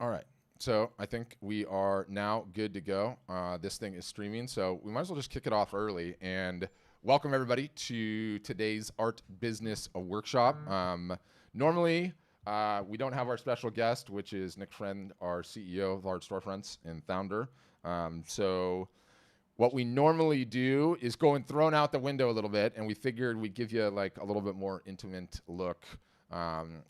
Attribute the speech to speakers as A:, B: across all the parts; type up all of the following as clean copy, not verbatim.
A: All right. So I think we are now good to go. This thing is streaming, so we might as well just kick it off early and welcome everybody to today's Art Business Workshop. Normally, we don't have our special guest, which is Nick Friend, our CEO of Art Storefronts and founder. So what we normally do is go and thrown out the window a little bit, and we figured we'd give you like a little bit more intimate look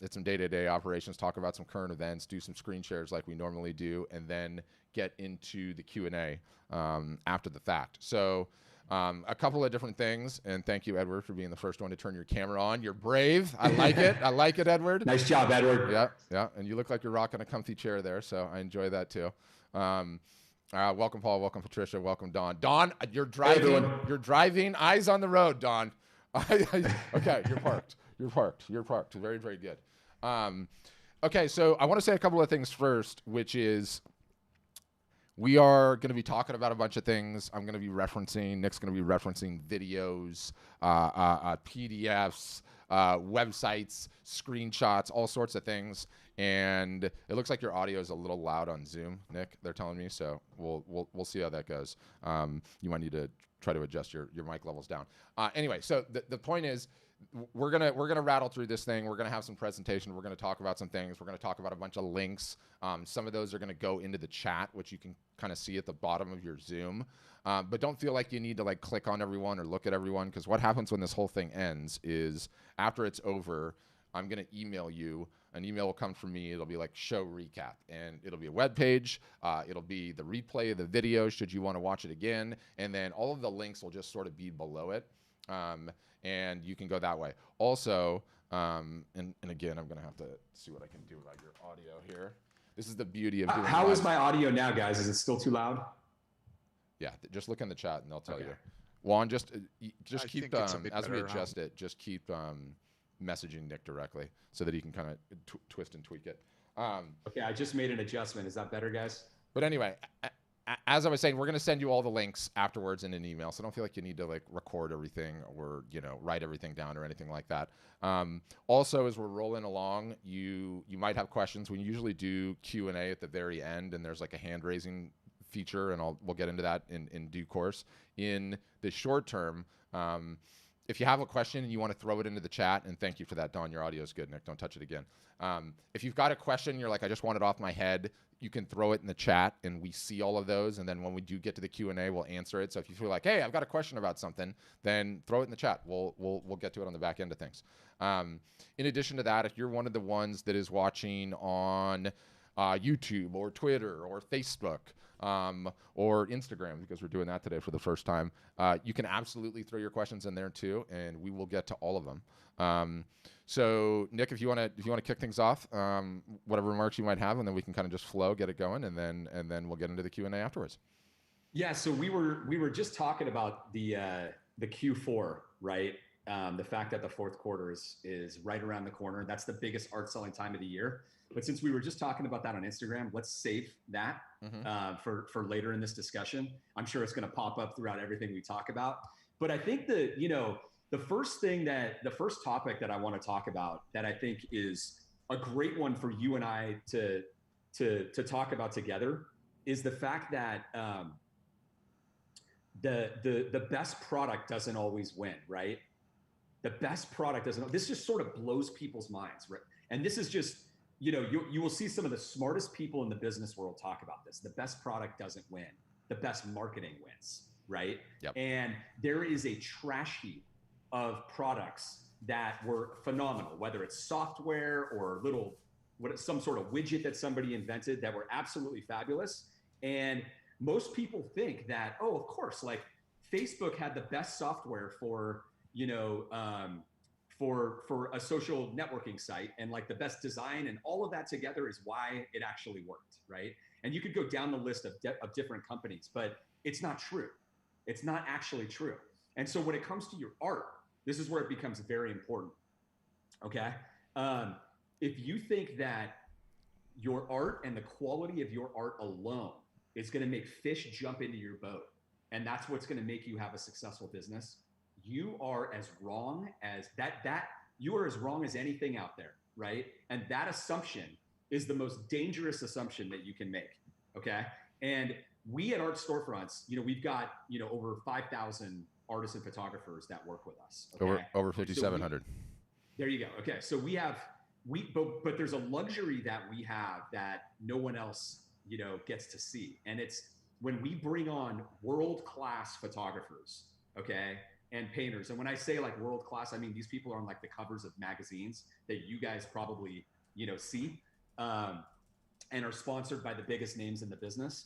A: at some day-to-day operations, talk about some current events, do some screen shares like we normally do, and then get into the Q&A after the fact. So a couple of different things, and thank you, Edward, for being the first one to turn your camera on. You're brave. I like it. I like it, Edward.
B: Nice job, Edward.
A: Yeah, yeah, and you look like you're rocking a comfy chair there, so I enjoy that too. Welcome, Paul. Welcome, Patricia. Welcome, Don. Don, you're driving.
B: Hey,
A: you're driving. Eyes on the road, Don. Okay, you're parked. You're parked. You're parked. Very, very good. Okay, so I want to say a couple of things first, which is we are going to be talking about a bunch of things. I'm going to be referencing, Nick's going to be referencing videos, PDFs, websites, screenshots, all sorts of things. And it looks like your audio is a little loud on Zoom, Nick, they're telling me. So we'll see how that goes. You might need to try to adjust your mic levels down. Anyway, so the point is, we're gonna rattle through this thing. We're gonna have some presentation. We're gonna talk about some things. We're gonna talk about a bunch of links. Some of those are gonna go into the chat, which you can kind of see at the bottom of your Zoom. But don't feel like you need to like click on everyone or look at everyone, because what happens when this whole thing ends is after it's over, I'm gonna email you. An email will come from me. It'll be like show recap, and it'll be a web page. It'll be the replay of the video should you want to watch it again, and then all of the links will just sort of be below it. And you can go that way. Also, and again, I'm gonna have to see what I can do about your audio here. This is the beauty of doing
B: How is my audio now, guys? Is it still too loud?
A: Yeah, just look in the chat and they'll tell you. Juan, just keep, as we adjust it, just keep messaging Nick directly so that he can kind of twist and tweak it.
B: Okay, I just made an adjustment. Is that better, guys?
A: But anyway, as I was saying, we're going to send you all the links afterwards in an email, so don't feel like you need to like record everything or write everything down or anything like that. Also, as we're rolling along, you might have questions. We usually do Q&A at the very end, and there's like a hand raising feature, and we'll get into that in due course. In the short term, if you have a question and you want to throw it into the chat, and thank you for that, Don. Your audio is good, Nick. Don't touch it again. If you've got a question, you're like, I just want it off my head, you can throw it in the chat, and we see all of those. And then when we do get to the Q&A, we'll answer it. So if you feel like, hey, I've got a question about something, then throw it in the chat. We'll get to it on the back end of things. In addition to that, if you're one of the ones that is watching on YouTube or Twitter or Facebook, or Instagram, because we're doing that today for the first time, you can absolutely throw your questions in there too, and we will get to all of them. So Nick, if you want to kick things off, whatever remarks you might have, and then we can kind of just flow, get it going, and then we'll get into the Q&A afterwards.
B: Yeah. So we were just talking about the Q4, right? The fact that the fourth quarter is right around the corner. That's the biggest art selling time of the year. But since we were just talking about that on Instagram, let's save that for later in this discussion. I'm sure it's going to pop up throughout everything we talk about. But I think the first topic that I want to talk about that I think is a great one for you and I to talk about together is the fact that the best product doesn't always win, right? The best product doesn't. This just sort of blows people's minds, right? And this is just, you will see some of the smartest people in the business world talk about this. The best product doesn't win. The best marketing wins, right?
A: Yep.
B: And there is a trash heap of products that were phenomenal, whether it's software or some sort of widget that somebody invented that were absolutely fabulous. And most people think that, oh, of course, like Facebook had the best software for a social networking site, and like the best design, and all of that together is why it actually worked, right? And you could go down the list of different companies, but it's not true. It's not actually true. And so when it comes to your art, this is where it becomes very important, okay? If you think that your art and the quality of your art alone is gonna make fish jump into your boat, and that's what's gonna make you have a successful business, you are as wrong as that. You are as wrong as anything out there, right? And that assumption is the most dangerous assumption that you can make. Okay. And we at Art Storefronts, we've got, over 5,000 artists and photographers that work with us. Okay.
A: Over 5,700.
B: There you go. Okay. So but there's a luxury that we have that no one else, gets to see. And it's when we bring on world-class photographers, okay, and painters. And when I say like world-class, I mean, these people are on like the covers of magazines that you guys probably, see, and are sponsored by the biggest names in the business.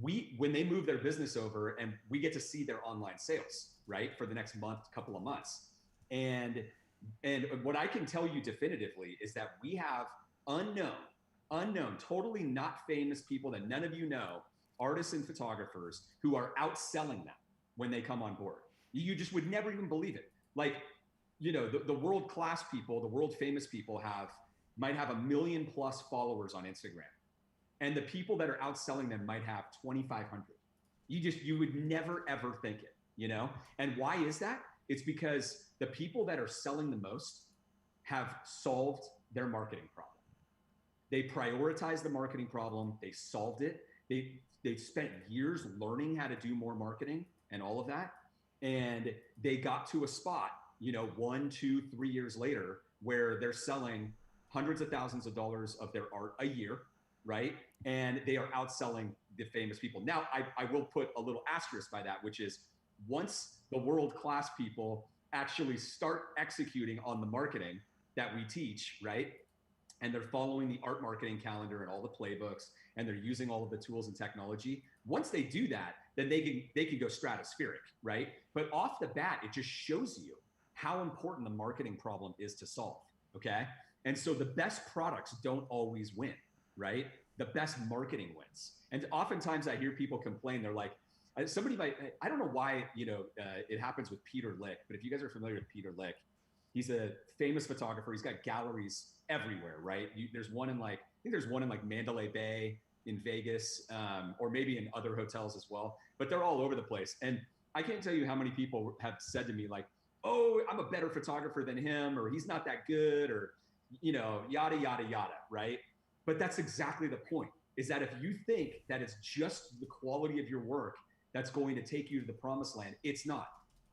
B: When they move their business over, and we get to see their online sales, right, for the next couple of months. And what I can tell you definitively is that we have unknown, totally not famous people that none of you know, artists and photographers who are outselling them when they come on board. You just would never even believe it. Like, the world-class people, the world famous people might have 1 million+ followers on Instagram. And the people that are outselling them might have 2,500. You would never ever think it, And why is that? It's because the people that are selling the most have solved their marketing problem. They prioritized the marketing problem. They solved it. They spent years learning how to do more marketing and all of that. And they got to a spot, 1, 2, 3 years later, where they're selling hundreds of thousands of dollars of their art a year, right? And they are outselling the famous people. Now, I will put a little asterisk by that, which is once the world-class people actually start executing on the marketing that we teach, right? And they're following the art marketing calendar and all the playbooks, and they're using all of the tools and technology. Once they do that, then they can go stratospheric, right? But off the bat, it just shows you how important the marketing problem is to solve, okay? And so the best products don't always win, right? The best marketing wins. And oftentimes I hear people complain, they're like, I don't know why, it happens with Peter Lick, but if you guys are familiar with Peter Lick, he's a famous photographer. He's got galleries everywhere, right? There's one in Mandalay Bay in Vegas, or maybe in other hotels as well, but they're all over the place. And I can't tell you how many people have said to me like, oh, I'm a better photographer than him, or he's not that good, or, yada, yada, yada, right? But that's exactly the point, is that if you think that it's just the quality of your work that's going to take you to the promised land, it's not.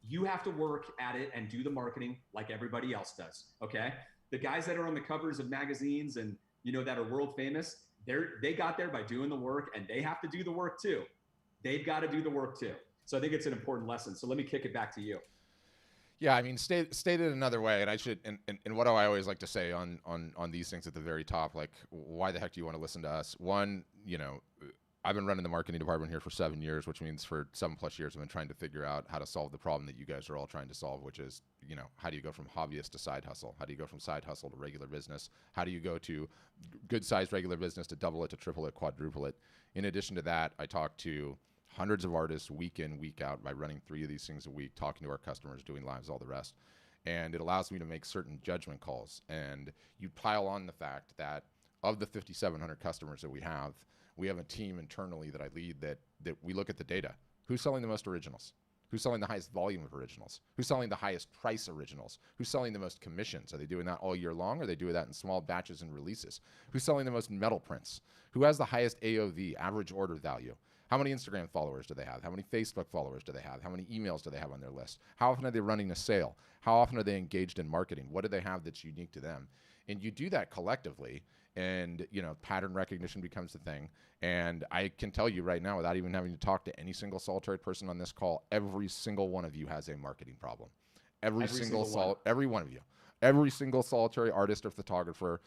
B: You have to work at it and do the marketing like everybody else does, okay? The guys that are on the covers of magazines and, that are world famous, they got there by doing the work, and they have to do the work too. They've got to do the work too. So I think it's an important lesson. So let me kick it back to you.
A: Yeah, I mean, stated another way, and I should, and what do I always like to say on these things at the very top, like, why the heck do you want to listen to us? One, I've been running the marketing department here for 7 years, which means for 7+ years I've been trying to figure out how to solve the problem that you guys are all trying to solve, which is, how do you go from hobbyist to side hustle? How do you go from side hustle to regular business? How do you go to good-sized regular business to double it, to triple it, quadruple it? In addition to that, I talk to hundreds of artists week in, week out by running 3 of these things a week, talking to our customers, doing lives, all the rest. And it allows me to make certain judgment calls. And you pile on the fact that of the 5,700 customers that we have a team internally that I lead that we look at the data. Who's selling the most originals? Who's selling the highest volume of originals? Who's selling the highest price originals? Who's selling the most commissions? Are they doing that all year long, or are they doing that in small batches and releases? Who's selling the most metal prints? Who has the highest AOV, average order value? How many Instagram followers do they have? How many Facebook followers do they have? How many emails do they have on their list? How often are they running a sale? How often are they engaged in marketing? What do they have that's unique to them? And you do that collectively, and pattern recognition becomes the thing. And I can tell you right now, without even having to talk to any single solitary person on this call, every single one of you has a marketing problem. Every one of you. Every single solitary artist or photographer,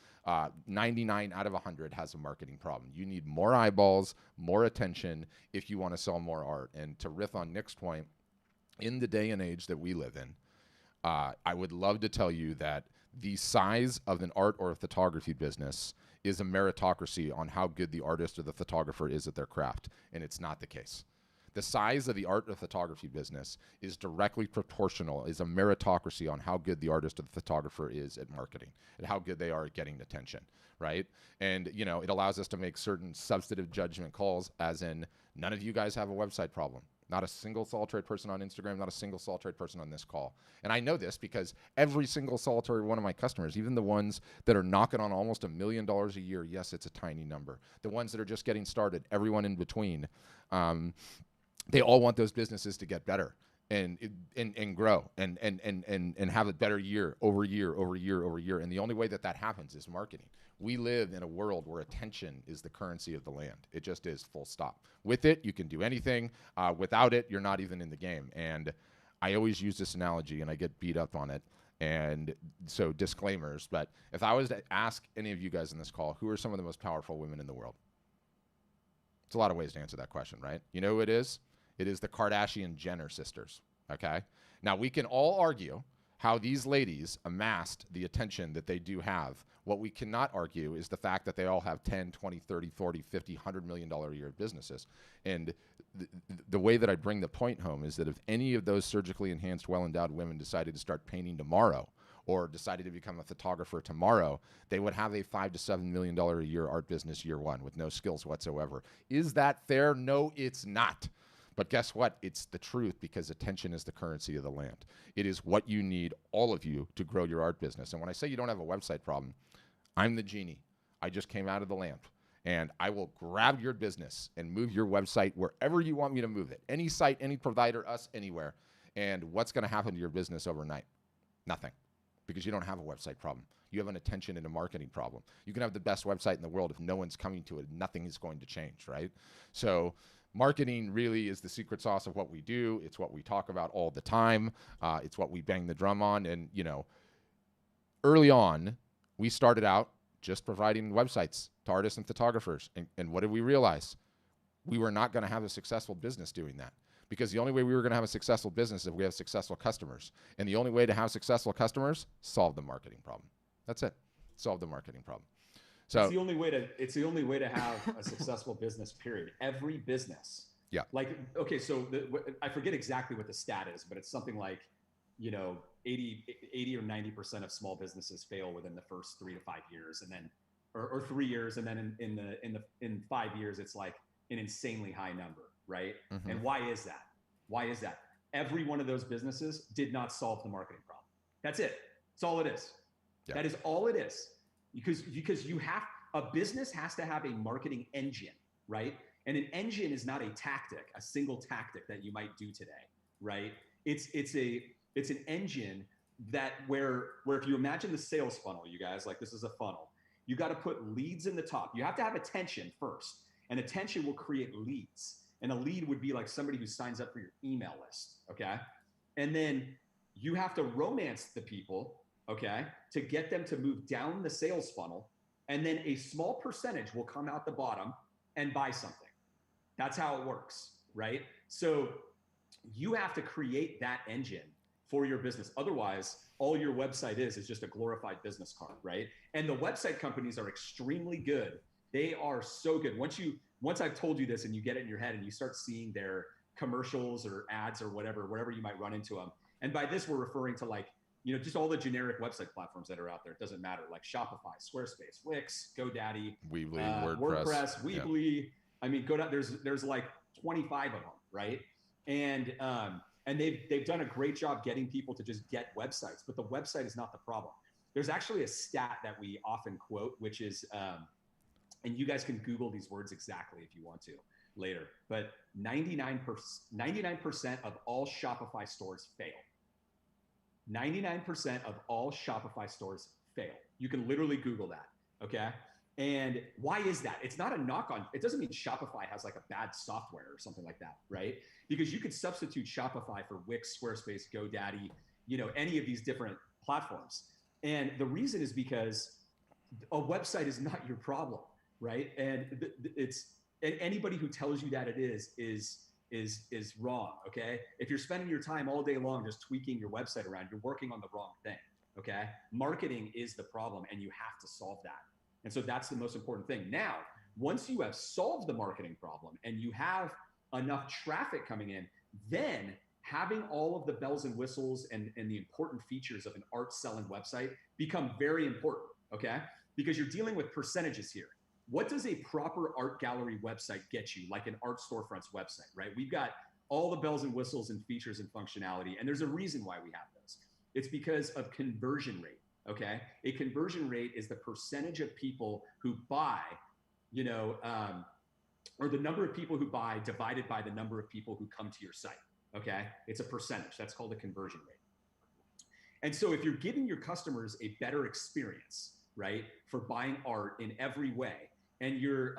A: 99 out of 100 has a marketing problem. You need more eyeballs, more attention if you want to sell more art. And to riff on Nick's point, in the day and age that we live in, I would love to tell you that the size of an art or a photography business is a meritocracy on how good the artist or the photographer is at their craft, and it's not the case. The size of the art or photography business is directly proportional, is a meritocracy on how good the artist or the photographer is at marketing and how good they are at getting attention, right? And, it allows us to make certain substantive judgment calls, as in, none of you guys have a website problem. Not a single solitary person on Instagram, not a single solitary person on this call. And I know this because every single solitary one of my customers, even the ones that are knocking on almost $1 million a year, yes, it's a tiny number. The ones that are just getting started, everyone in between, they all want those businesses to get better and grow and have a better year over year over year over year. And the only way that that happens is marketing. We live in a world where attention is the currency of the land. It just is, full stop. With it, you can do anything. Without it, you're not even in the game. And I always use this analogy, and I get beat up on it. And so disclaimers, but if I was to ask any of you guys in this call, who are some of the most powerful women in the world? It's a lot of ways to answer that question, right? You know who it is? It is the Kardashian-Jenner sisters, okay? Now, we can all argue how these ladies amassed the attention that they do have. What we cannot argue is the fact that they all have 10, 20, 30, 40, 50, $100 million a year businesses. And the way that I bring the point home is that if any of those surgically enhanced, well-endowed women decided to start painting tomorrow or decided to become a photographer tomorrow, they would have a $5 to $7 million a year art business year one with no skills whatsoever. Is that fair? No, it's not. But guess what? It's the truth, because attention is the currency of the land. It is what you need, all of you, to grow your art business. And when I say you don't have a website problem, I'm the genie. I just came out of the lamp, and I will grab your business and move your website wherever you want me to move it. Any site, any provider, us, anywhere. And what's going to happen to your business overnight? Nothing, because you don't have a website problem. You have an attention and a marketing problem. You can have the best website in the world. If no one's coming to it, nothing is going to change, right? So marketing really is the secret sauce of what we do. It's what we talk about all the time. It's what we bang the drum on. And, you know, early on, we started out just providing websites to artists and photographers. And what did we realize? We were not going to have a successful business doing that, because the only way we were going to have a successful business is if we have successful customers. And the only way to have successful customers, solve the marketing problem. That's it. Solve the marketing problem. So
B: it's the only way to have a successful business, period. Every business.
A: Yeah.
B: Like, okay, so I forget exactly what the stat is, but it's something like, you know, 80 or 90% of small businesses fail within the first 3 to 5 years, and then, or 3 years. And then in 5 years, it's like an insanely high number. Right. Mm-hmm. And why is that? Why is that? Every one of those businesses did not solve the marketing problem. That's it. That's all it is. Yeah. That is all it is. Because you have, a business has to have a marketing engine, right? And an engine is not a tactic, a single tactic that you might do today, right? It's an engine that where if you imagine the sales funnel, you guys, like this is a funnel, you got to put leads in the top. You have to have attention first, and attention will create leads. And a lead would be like somebody who signs up for your email list, okay? And then you have to romance the people, okay, to get them to move down the sales funnel. And then a small percentage will come out the bottom and buy something. That's how it works, right? So you have to create that engine for your business. Otherwise, all your website is just a glorified business card, right? And the website companies are extremely good. They are so good. Once I've told you this and you get it in your head and you start seeing their commercials or ads or whatever you might run into them. And by this, we're referring to, like, you know, just all the generic website platforms that are out there. It doesn't matter, like Shopify, Squarespace, Wix, GoDaddy,
A: Weebly,
B: WordPress, Weebly. Yeah. I mean, there's like 25 of them, right? And they've done a great job getting people to just get websites, but the website is not the problem. There's actually a stat that we often quote, which is, and you guys can Google these words exactly if you want to later, but 99% of all Shopify stores fail. 99% of all Shopify stores fail. You can literally Google that, okay? And why is that? It's not a knock on, it doesn't mean Shopify has like a bad software or something like that, right? Because you could substitute Shopify for Wix, Squarespace, GoDaddy, you know, any of these different platforms. And the reason is because a website is not your problem, right? And and anybody who tells you that it is wrong, okay? If you're spending your time all day long just tweaking your website around, you're working on the wrong thing, okay? Marketing is the problem, and you have to solve that. And so that's the most important thing. Now, once you have solved the marketing problem and you have enough traffic coming in, then having all of the bells and whistles and the important features of an art selling website become very important, okay? Because you're dealing with percentages here. What does a proper art gallery website get you, like an Art Storefronts website, right? We've got all the bells and whistles and features and functionality. And there's a reason why we have those. It's because of conversion rate. Okay, a conversion rate is the percentage of people who buy, or the number of people who buy divided by the number of people who come to your site. Okay, it's a percentage. That's called a conversion rate. And so if you're giving your customers a better experience, right, for buying art in every way, and you're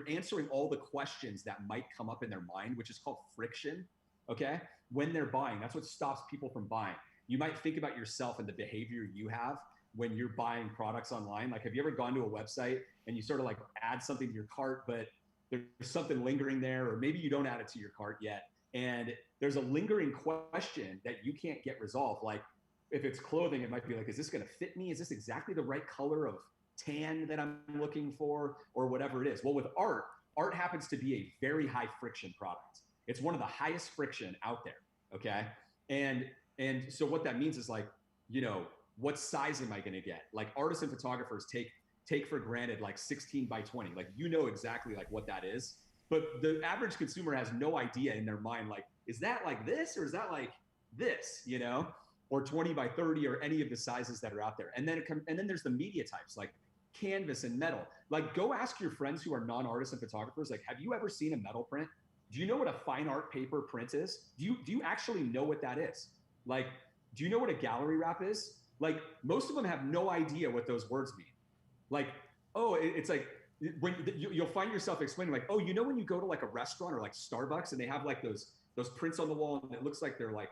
B: answering all the questions that might come up in their mind, which is called friction, okay, when they're buying, that's what stops people from buying. You might think about yourself and the behavior you have when you're buying products online. Like, have you ever gone to a website and you sort of like add something to your cart, but there's something lingering there, or maybe you don't add it to your cart yet, and there's a lingering question that you can't get resolved. Like, if it's clothing, it might be like, is this going to fit me? Is this exactly the right color of tan that I'm looking for, or whatever it is? Well, with art happens to be a very high friction product. It's one of the highest friction out there. Okay. And so what that means is, like, what size am I going to get? Like, artists and photographers take for granted like 16 by 20, like, exactly like what that is. But the average consumer has no idea in their mind, like, is that like this, or is that like this, or 20 by 30, or any of the sizes that are out there. And then there's the media types, like canvas and metal. Like, go ask your friends who are non-artists and photographers, like, have you ever seen a metal print? Do you know what a fine art paper print is? Do you actually know what that is? Like, do you know what a gallery wrap is? Like, most of them have no idea what those words mean. Like, oh, it's like, when you'll find yourself explaining, like, oh, when you go to like a restaurant or like Starbucks and they have like those prints on the wall and it looks like they're like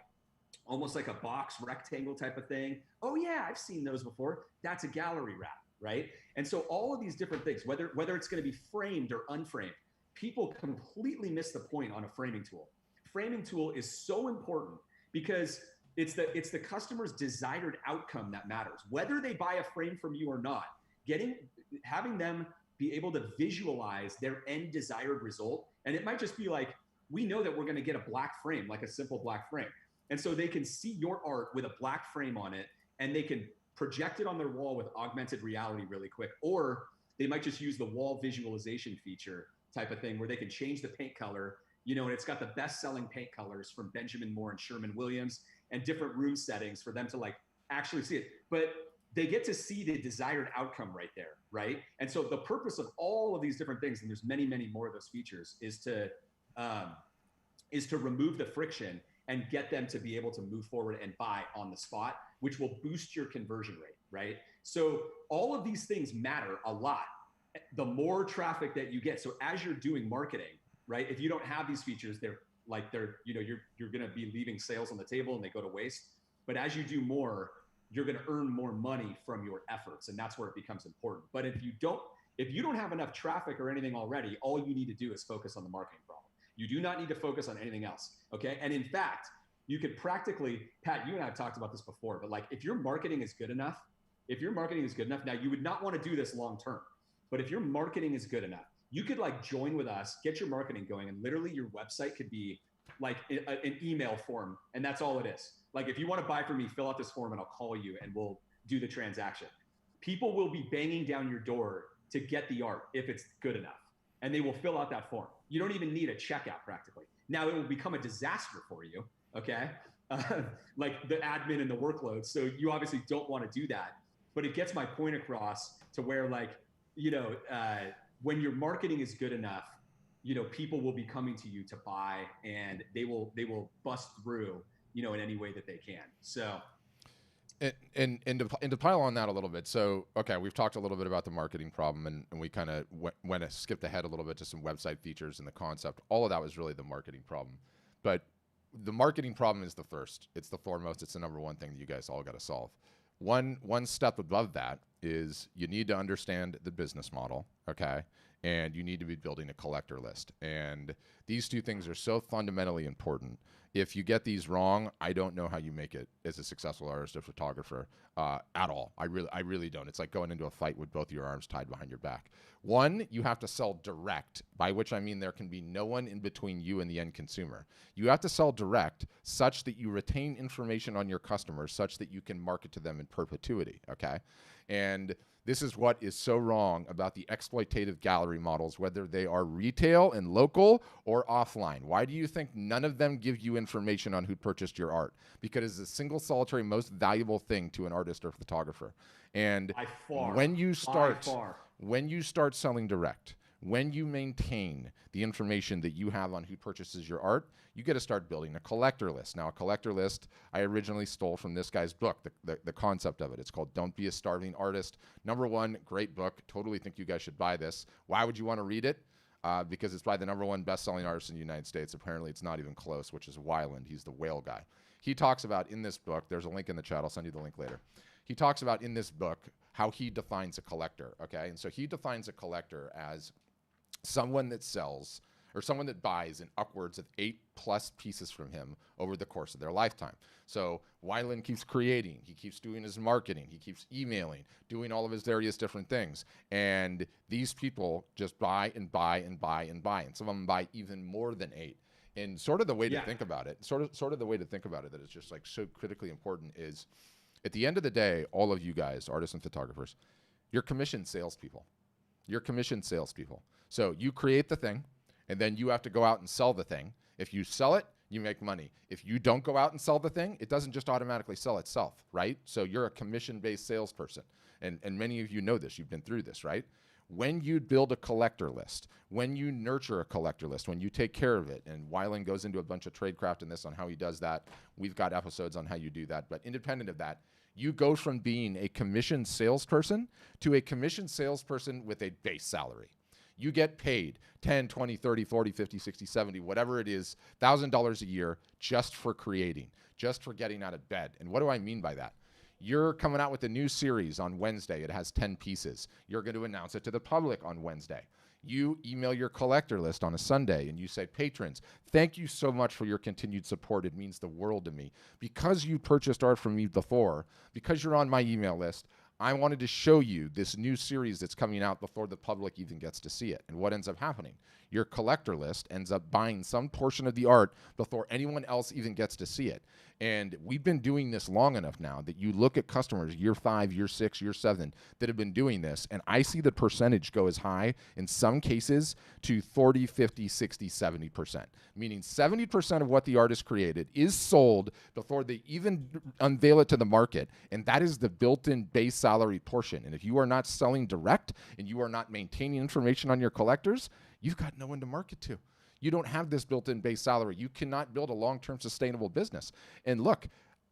B: almost like a box rectangle type of thing. Oh yeah, I've seen those before. That's a gallery wrap, right? And so all of these different things, whether it's going to be framed or unframed, people completely miss the point on a framing tool. Framing tool is so important because it's the customer's desired outcome that matters. Whether they buy a frame from you or not, having them be able to visualize their end desired result. And it might just be like, we know that we're going to get a black frame, like a simple black frame. And so they can see your art with a black frame on it, and they can project it on their wall with augmented reality really quick. Or they might just use the wall visualization feature type of thing where they can change the paint color, and it's got the best selling paint colors from Benjamin Moore and Sherman-Williams and different room settings for them to like actually see it. But they get to see the desired outcome right there, right? And so the purpose of all of these different things, and there's many, many more of those features, is to remove the friction and get them to be able to move forward and buy on the spot, which will boost your conversion rate, right? So all of these things matter a lot. The more traffic that you get, so as you're doing marketing, right? If you don't have these features, you're going to be leaving sales on the table and they go to waste. But as you do more, you're going to earn more money from your efforts, and that's where it becomes important. But if you don't have enough traffic or anything already, all you need to do is focus on the marketing problem. You do not need to focus on anything else, okay? And in fact, you could practically, Pat, you and I have talked about this before, but like, if your marketing is good enough, now you would not want to do this long term, but if your marketing is good enough, you could like join with us, get your marketing going, and literally your website could be like an email form, and that's all it is. Like, if you want to buy from me, fill out this form and I'll call you and we'll do the transaction. People will be banging down your door to get the art if it's good enough, and they will fill out that form. You don't even need a checkout practically. Now it will become a disaster for you, okay? Like the admin and the workload. So you obviously don't want to do that, but it gets my point across to where, like, when your marketing is good enough, people will be coming to you to buy, and they will bust through, in any way that they can. So.
A: And to pile on that a little bit, so, okay, we've talked a little bit about the marketing problem, and we kind of skipped ahead a little bit to some website features and the concept. All of that was really the marketing problem. But the marketing problem is the first. It's the foremost. It's the number one thing that you guys all got to solve. One step above that is you need to understand the business model, okay? And you need to be building a collector list. And these two things are so fundamentally important. If you get these wrong, I don't know how you make it as a successful artist or photographer at all. I really don't. It's like going into a fight with both your arms tied behind your back. One, you have to sell direct, by which I mean there can be no one in between you and the end consumer. You have to sell direct such that you retain information on your customers such that you can market to them in perpetuity, okay? And This is what is so wrong about the exploitative gallery models, whether they are retail and local or offline. Why do you think none of them give you information on who purchased your art? Because it's the single solitary most valuable thing to an artist or photographer. And
B: By far.
A: when you start,
B: By far.
A: when you start selling direct, when you maintain the information that you have on who purchases your art, you get to start building a collector list. Now, a collector list I originally stole from this guy's book, the concept of it. It's called Don't Be a Starving Artist. #1, great book. Totally think you guys should buy this. Why would you want to read it? Because it's by the #1 best-selling artist in the United States. Apparently, it's not even close, which is Weiland. He's the whale guy. He talks about in this book, there's a link in the chat. I'll send you the link later. He talks about in this book how he defines a collector, okay? And so he defines a collector as someone that sells or someone that buys in upwards of 8+ pieces from him over the course of their lifetime. So Weiland keeps creating, he keeps doing his marketing, he keeps emailing, doing all of his various different things. And these people just buy and buy and buy and buy. And some of them buy even more than 8. And sort of the way to think about it, sort of the way to think about it that is just like so critically important is at the end of the day, all of you guys, artists and photographers, you're commissioned salespeople. You're commissioned salespeople. So you create the thing, and then you have to go out and sell the thing. If you sell it, you make money. If you don't go out and sell the thing, it doesn't just automatically sell itself, right? So you're a commission-based salesperson. And many of you know this. You've been through this, right? When you build a collector list, when you nurture a collector list, when you take care of it, and Weiland goes into a bunch of tradecraft in this on how he does that. We've got episodes on how you do that. But independent of that, you go from being a commissioned salesperson to a commissioned salesperson with a base salary. You get paid 10, 20, 30, 40, 50, 60, 70, whatever it is, $1,000 a year just for creating, just for getting out of bed. And what do I mean by that? You're coming out with a new series on Wednesday. It has 10 pieces. You're going to announce it to the public on Wednesday. You email your collector list on a Sunday and you say, patrons, thank you so much for your continued support. It means the world to me. Because you purchased art from me before, because you're on my email list, I wanted to show you this new series that's coming out before the public even gets to see it. And what ends up happening? Your collector list ends up buying some portion of the art before anyone else even gets to see it. And we've been doing this long enough now that you look at customers year 5, year 6, year 7 that have been doing this, and I see the percentage go as high in some cases to 40, 50, 60, 70%. Meaning 70% of what the artist created is sold before they even unveil it to the market, and that is the built-in base salary portion. And if you are not selling direct and you are not maintaining information on your collectors, you've got no one to market to. You don't have this built-in base salary. You cannot build a long-term sustainable business. And look,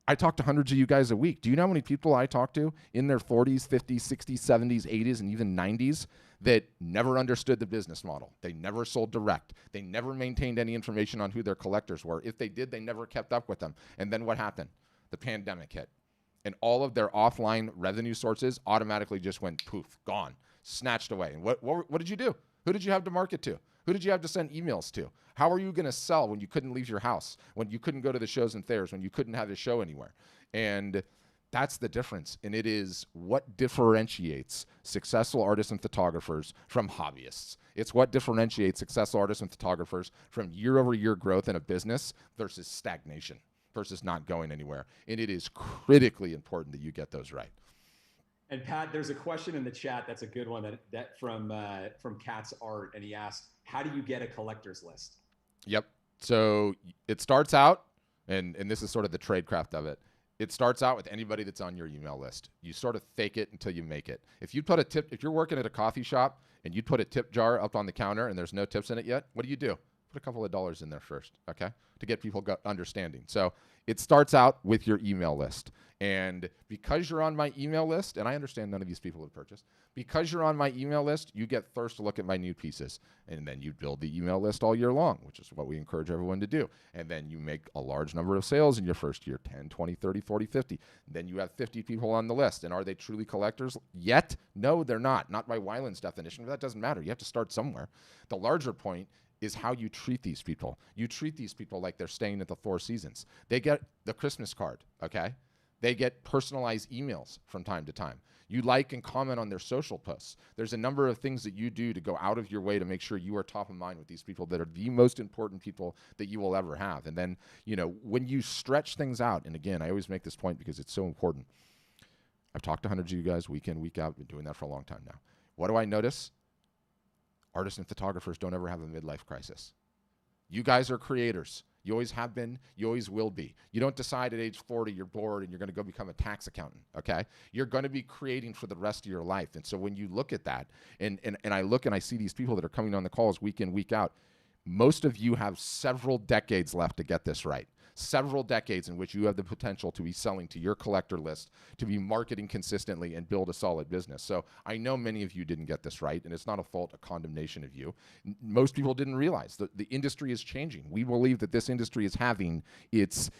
A: I talk to hundreds of you guys a week. Do you know how many people I talk to in their 40s, 50s, 60s, 70s, 80s, and even 90s that never understood the business model? They never sold direct. They never maintained any information on who their collectors were. If they did, they never kept up with them. And then what happened? The pandemic hit. And all of their offline revenue sources automatically just went poof, gone, snatched away. And what did you do? Who did you have to market to? Who did you have to send emails to? How are you going to sell when you couldn't leave your house, when you couldn't go to the shows and fairs, when you couldn't have a show anywhere? And that's the difference. And it is what differentiates successful artists and photographers from hobbyists. It's what differentiates successful artists and photographers from year-over-year growth in a business versus stagnation, versus not going anywhere. And it is critically important that you get those right.
B: And Pat, there's a question in the chat that's a good one that from Cat's Art, and he asked, "How do you get a collector's list?"
A: Yep. So it starts out, and this is sort of the tradecraft of it. It starts out with anybody that's on your email list. You sort of fake it until you make it. If you're working at a coffee shop and you put a tip jar up on the counter and there's no tips in it yet, what do? Put a couple of dollars in there first, okay, to get people understanding. So it starts out with your email list. And because you're on my email list, and I understand none of these people have purchased, because you're on my email list, you get first to look at my new pieces. And then you build the email list all year long, which is what we encourage everyone to do. And then you make a large number of sales in your first year, 10, 20, 30, 40, 50. Then you have 50 people on the list. And are they truly collectors yet? No, they're not. Not by Weiland's definition, but that doesn't matter. You have to start somewhere. The larger point is how you treat these people. You treat these people like they're staying at the Four Seasons. They get the Christmas card, okay? They get personalized emails from time to time. You like and comment on their social posts. There's a number of things that you do to go out of your way to make sure you are top of mind with these people that are the most important people that you will ever have. And then, when you stretch things out, and again, I always make this point because it's so important. I've talked to hundreds of you guys week in, week out. Been doing that for a long time now. What do I notice? Artists and photographers don't ever have a midlife crisis. You guys are creators. You always have been. You always will be. You don't decide at age 40 you're bored and you're going to go become a tax accountant, okay? You're going to be creating for the rest of your life. And so when you look at that, and I look and I see these people that are coming on the calls week in, week out, most of you have several decades left to get this right. Several decades in which you have the potential to be selling to your collector list, to be marketing consistently and build a solid business. So I know many of you didn't get this right, and it's not a fault, a condemnation of you. Most people didn't realize that the industry is changing. We believe that this industry is having its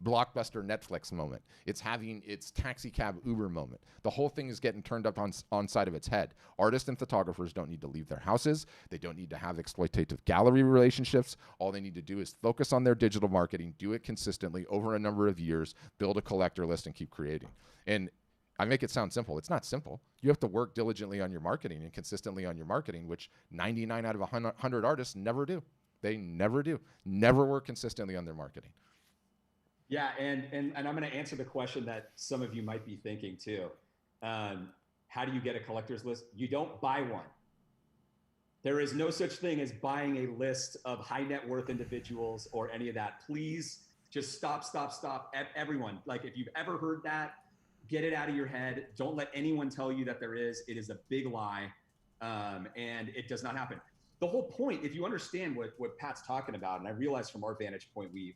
A: blockbuster Netflix moment. It's having its taxi cab Uber moment. The whole thing is getting turned up on side of its head. Artists and photographers don't need to leave their houses. They don't need to have exploitative gallery relationships. All they need to do is focus on their digital marketing, do it consistently over a number of years, build a collector list, and keep creating. And I make it sound simple. It's not simple. You have to work diligently on your marketing and consistently on your marketing, which 99 out of 100 artists never do. They never do. Never work consistently on their marketing.
B: Yeah, and I'm going to answer the question that some of you might be thinking too. How do you get a collector's list? You don't buy one. There is no such thing as buying a list of high net worth individuals or any of that. Please just stop. Everyone, like if you've ever heard that, get it out of your head. Don't let anyone tell you that there is. It is a big lie, and it does not happen. The whole point, if you understand what Pat's talking about, and I realize from our vantage point, we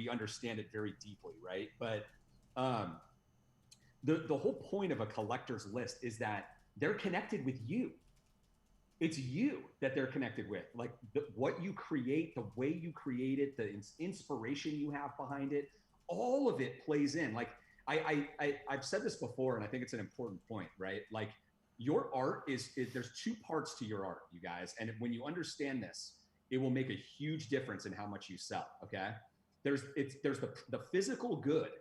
B: understand it very deeply, right? But the whole point of a collector's list is that they're connected with you. It's you that they're connected with. Like what you create, the way you create it, the inspiration you have behind it, all of it plays in. Like I've said this before, and I think it's an important point, right? Like your art is there's two parts to your art, you guys. And when you understand this, it will make a huge difference in how much you sell, okay? There's the physical good,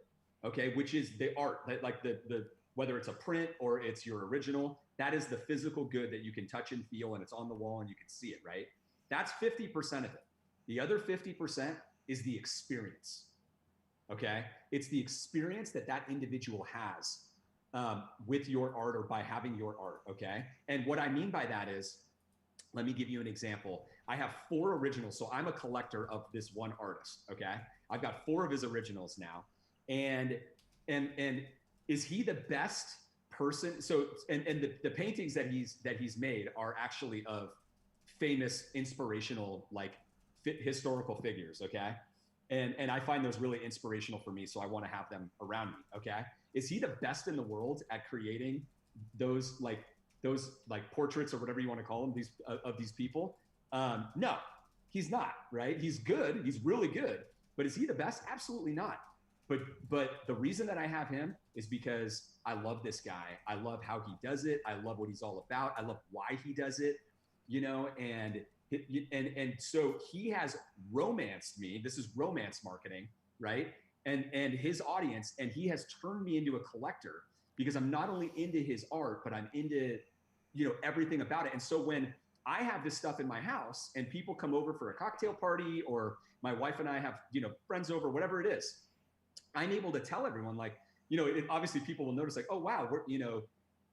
B: okay, which is the art, like the whether it's a print or it's your original, that is the physical good that you can touch and feel, and it's on the wall and you can see it, right? That's 50% of it. The other 50% is the experience, okay? It's the experience that individual has with your art or by having your art, okay? And what I mean by that is, let me give you an example. I have 4 originals, so I'm a collector of this one artist, okay? I've got 4 of his originals now, and is he the best person? So, and the paintings that he's made are actually of famous, inspirational, like historical figures, okay? And I find those really inspirational for me, so I want to have them around me, okay? Is he the best in the world at creating those portraits or whatever you want to call them, of these people? No, he's not, right? He's good, he's really good, but is he the best? Absolutely not. But the reason that I have him is because I love this guy. I love how he does it. I love what he's all about. I love why he does it, and so he has romanced me. This is romance marketing, right? And his audience, and he has turned me into a collector because I'm not only into his art, but I'm into, everything about it. And so when I have this stuff in my house and people come over for a cocktail party, or my wife and I have, friends over, whatever it is, I'm able to tell everyone, like, obviously people will notice, like, oh, wow,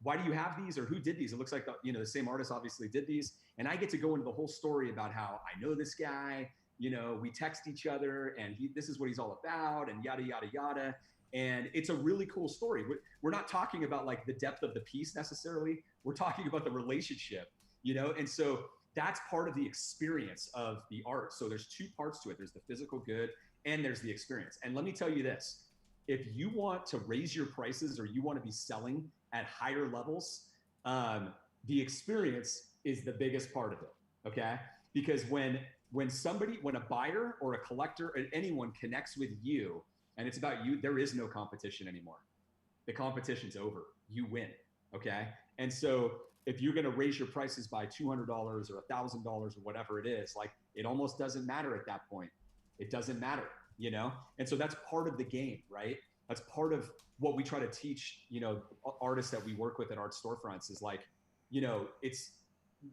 B: why do you have these, or who did these? It looks like the same artist obviously did these. And I get to go into the whole story about how I know this guy, we text each other, and this is what he's all about, and yada, yada, yada. And it's a really cool story. We're not talking about like the depth of the piece necessarily. We're talking about the relationship, and so that's part of the experience of the art. So there's 2 parts to it. There's the physical good and there's the experience. And let me tell you this, if you want to raise your prices or you want to be selling at higher levels, the experience is the biggest part of it, okay? Because when a buyer or a collector or anyone connects with you and it's about you, there is no competition anymore. The competition's over. You win, okay? And so if you're going to raise your prices by $200 or $1,000 or whatever it is, like, it almost doesn't matter at that point. It doesn't matter, And so that's part of the game, right? That's part of what we try to teach, artists that we work with at Art Storefronts is like, it's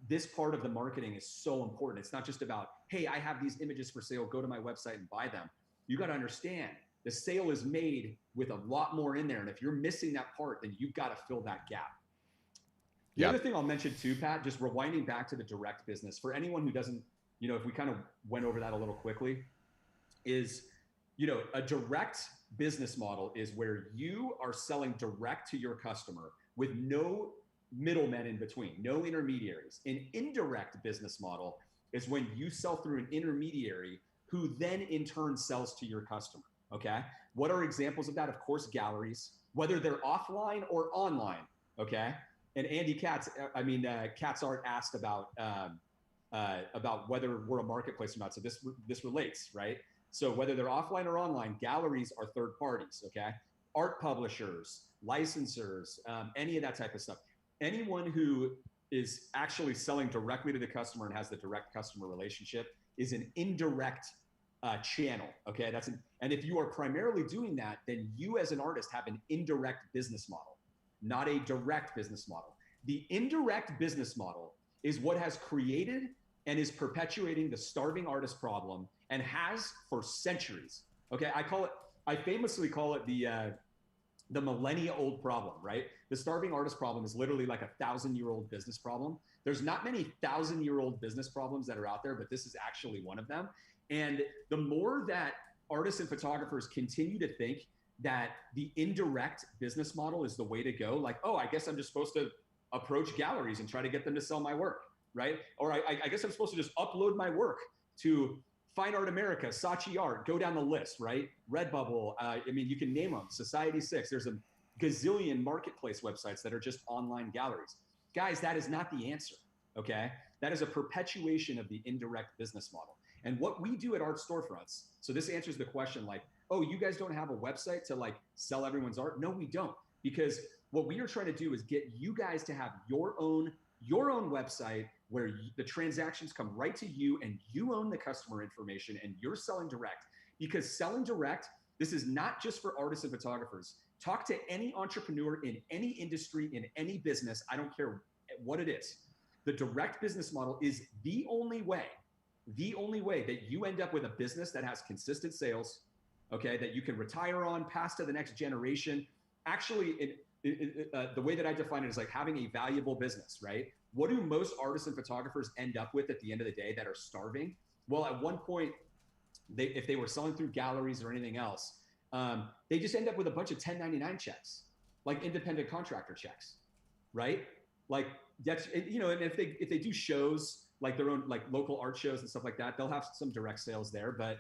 B: this part of the marketing is so important. It's not just about, hey, I have these images for sale, go to my website and buy them. You got to understand the sale is made with a lot more in there. And if you're missing that part, then you've got to fill that gap. The other thing I'll mention too, Pat, just rewinding back to the direct business for anyone who doesn't, if we kind of went over that a little quickly, is, a direct business model is where you are selling direct to your customer with no middlemen in between, no intermediaries. An indirect business model is when you sell through an intermediary who then in turn sells to your customer. Okay. What are examples of that? Of course, galleries, whether they're offline or online. Okay. And Andy Katz, Katz Art asked about whether we're a marketplace or not. So this relates, right? So whether they're offline or online, galleries are third parties, okay? Art publishers, licensors, any of that type of stuff. Anyone who is actually selling directly to the customer and has the direct customer relationship is an indirect channel, okay? And if you are primarily doing that, then you as an artist have an indirect business model, not a direct business model. The indirect business model is what has created and is perpetuating the starving artist problem and has for centuries. Okay, I famously call it the millennia-old problem, right? The starving artist problem is literally like 1,000-year-old business problem. There's not many 1,000-year-old business problems that are out there, but this is actually one of them. And the more that artists and photographers continue to think that the indirect business model is the way to go, like, oh, I guess I'm just supposed to approach galleries and try to get them to sell my work, right? Or I guess I'm supposed to just upload my work to Fine Art America, Saatchi Art, go down the list, right? Redbubble, you can name them, Society 6. There's a gazillion marketplace websites that are just online galleries. Guys, that is not the answer, okay? That is a perpetuation of the indirect business model. And what we do at Art Storefronts, so this answers the question like, oh, you guys don't have a website to like sell everyone's art? No, we don't. Because what we are trying to do is get you guys to have your own website where the transactions come right to you and you own the customer information and you're selling direct. Because selling direct, this is not just for artists and photographers. Talk to any entrepreneur in any industry, in any business, I don't care what it is. The direct business model is the only way that you end up with a business that has consistent sales, okay, that you can retire on, pass to the next generation. Actually, the way that I define it is like having a valuable business, right? What do most artists and photographers end up with at the end of the day that are starving? Well, at one point, if they were selling through galleries or anything else, they just end up with a bunch of 1099 checks, like independent contractor checks, right? Like that's, and if they do shows, like their own like local art shows and stuff like that, they'll have some direct sales there, but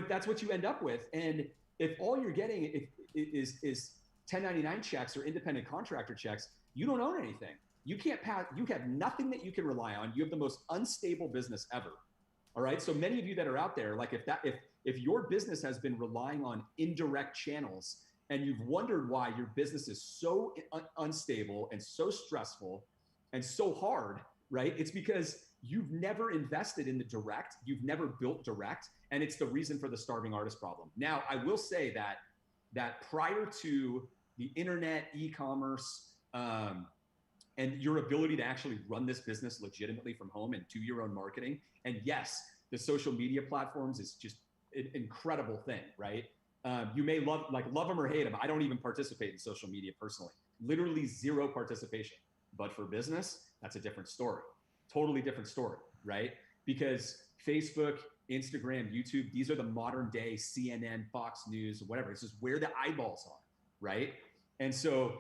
B: that's what you end up with. And if all you're getting is 1099 checks or independent contractor checks, you don't own anything. You can't pass, you have nothing that you can rely on. You have the most unstable business ever. All right. So many of you that are out there, like if your business has been relying on indirect channels and you've wondered why your business is so unstable and so stressful and so hard, right? It's because you've never invested in the direct, you've never built direct, and it's the reason for the starving artist problem. Now, I will say that prior to the internet, e-commerce, and your ability to actually run this business legitimately from home and do your own marketing. And yes, the social media platforms is just an incredible thing, right? You may love them or hate them. I don't even participate in social media personally, literally zero participation. But for business, that's a different story, totally different story, right? Because Facebook, Instagram, YouTube, these are the modern day CNN, Fox News, whatever. This is where the eyeballs are, right? And so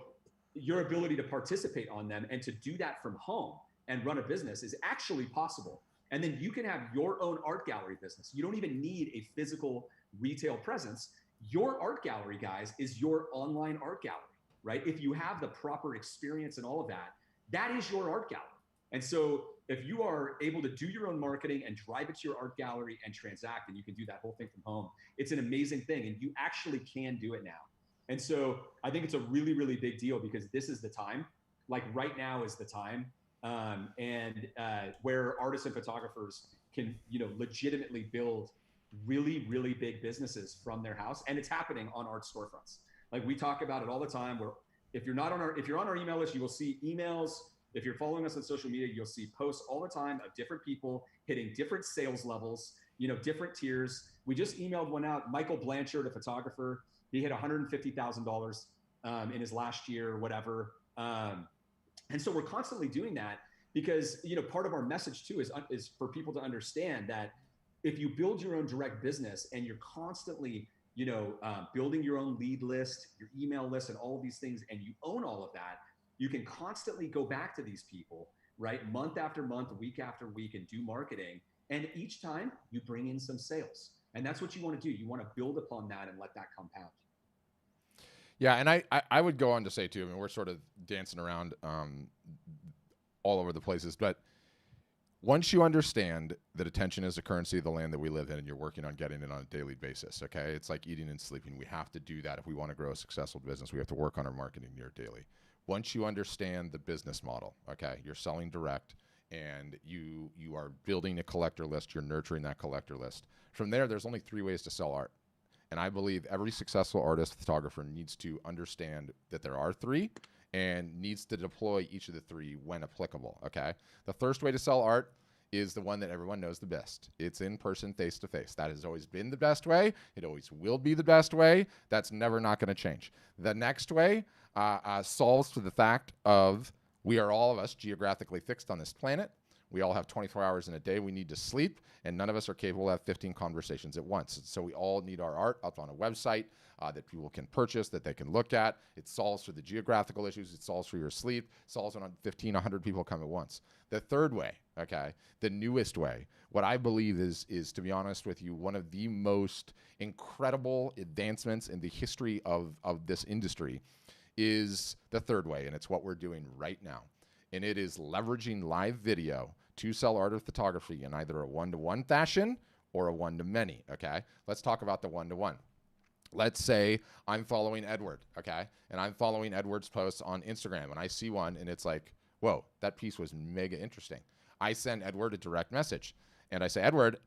B: your ability to participate on them and to do that from home and run a business is actually possible. And then you can have your own art gallery business. You don't even need a physical retail presence. Your art gallery, guys, is your online art gallery, right? If you have the proper experience and all of that, that is your art gallery. And so if you are able to do your own marketing and drive it to your art gallery and transact, and you can do that whole thing from home, it's an amazing thing. And you actually can do it now. And so I think it's a really, really big deal because this is the time, like right now is the time. Where artists and photographers can, legitimately build really, really big businesses from their house. And it's happening on Art Storefronts. Like we talk about it all the time where if you're on our email list, you will see emails If you're following us on social media, you'll see posts all the time of different people hitting different sales levels, different tiers. We just emailed one out. Michael Blanchard, a photographer, he hit $150,000 in his last year or whatever. And so we're constantly doing that because, part of our message too is for people to understand that if you build your own direct business and you're constantly, building your own lead list, your email list, and all of these things, and you own all of that, you can constantly go back to these people, right? Month after month, week after week, and do marketing. And each time you bring in some sales. And that's what you want to do. You want to build upon that and let that compound.
A: Yeah, and I would go on to say too, I mean, we're sort of dancing around all over the places, but once you understand that attention is the currency of the land that we live in and you're working on getting it on a daily basis, okay? It's like eating and sleeping. We have to do that if we want to grow a successful business. We have to work on our marketing near daily. Once you understand the business model, okay, you're selling direct and you are building a collector list, you're nurturing that collector list. From there, there's only 3 ways to sell art. And I believe every successful artist, photographer needs to understand that there are 3 and needs to deploy each of the 3 when applicable, okay? The first way to sell art is the one that everyone knows the best. It's in person, face to face. That has always been the best way. It always will be the best way. That's never not going to change. The next way solves for the fact of we are all of us geographically fixed on this planet. We all have 24 hours in a day. We need to sleep, and none of us are capable of 15 conversations at once. So we all need our art up on a website that people can purchase, that they can look at. It solves for the geographical issues. It solves for your sleep. It solves when 15, 100 people come at once. The third way, okay, the newest way, what I believe is, to be honest with you, one of the most incredible advancements in the history of this industry is the third way, and it's what we're doing right now. And it is leveraging live video to sell art or photography in either a one-to-one fashion or a one-to-many, okay? Let's talk about the one-to-one. Let's say I'm following Edward, okay? And I'm following Edward's posts on Instagram, and I see one, and it's like, whoa, that piece was mega interesting. I send Edward a direct message, and I say, Edward,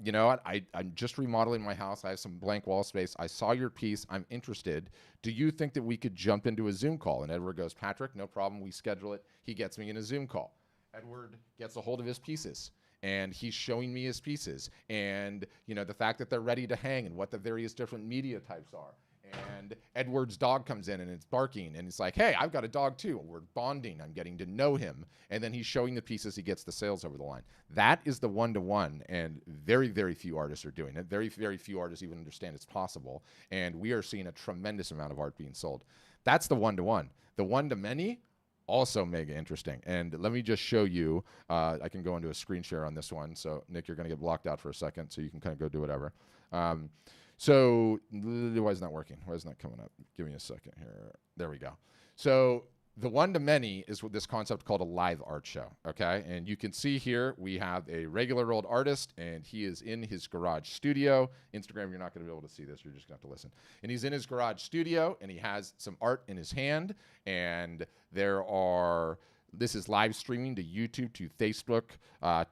A: you know what? I'm just remodeling my house. I have some blank wall space. I saw your piece. I'm interested. Do you think that we could jump into a Zoom call? And Edward goes, Patrick, no problem. We schedule it. He gets me in a Zoom call. Edward gets a hold of his pieces, and he's showing me his pieces and, the fact that they're ready to hang and what the various different media types are. And Edward's dog comes in and it's barking and it's like, hey, I've got a dog too. We're bonding. I'm getting to know him. And then he's showing the pieces. He gets the sales over the line. That is the one-to-one, and very, very few artists are doing it. Very, very few artists even understand it's possible. And we are seeing a tremendous amount of art being sold. That's the one-to-one. The one-to-many, also mega interesting. And let me just show you, I can go into a screen share on this one. So Nick, you're going to get blocked out for a second so you can kind of go do whatever. So why is it not working? Why is it not coming up? Give me a second here. There we go. So the one-to-many is with this concept called a live art show, okay? And you can see here we have a regular old artist, and he is in his garage studio. Instagram, you're not going to be able to see this. You're just going to have to listen. And he's in his garage studio, and he has some art in his hand, and this is live streaming to YouTube, to Facebook,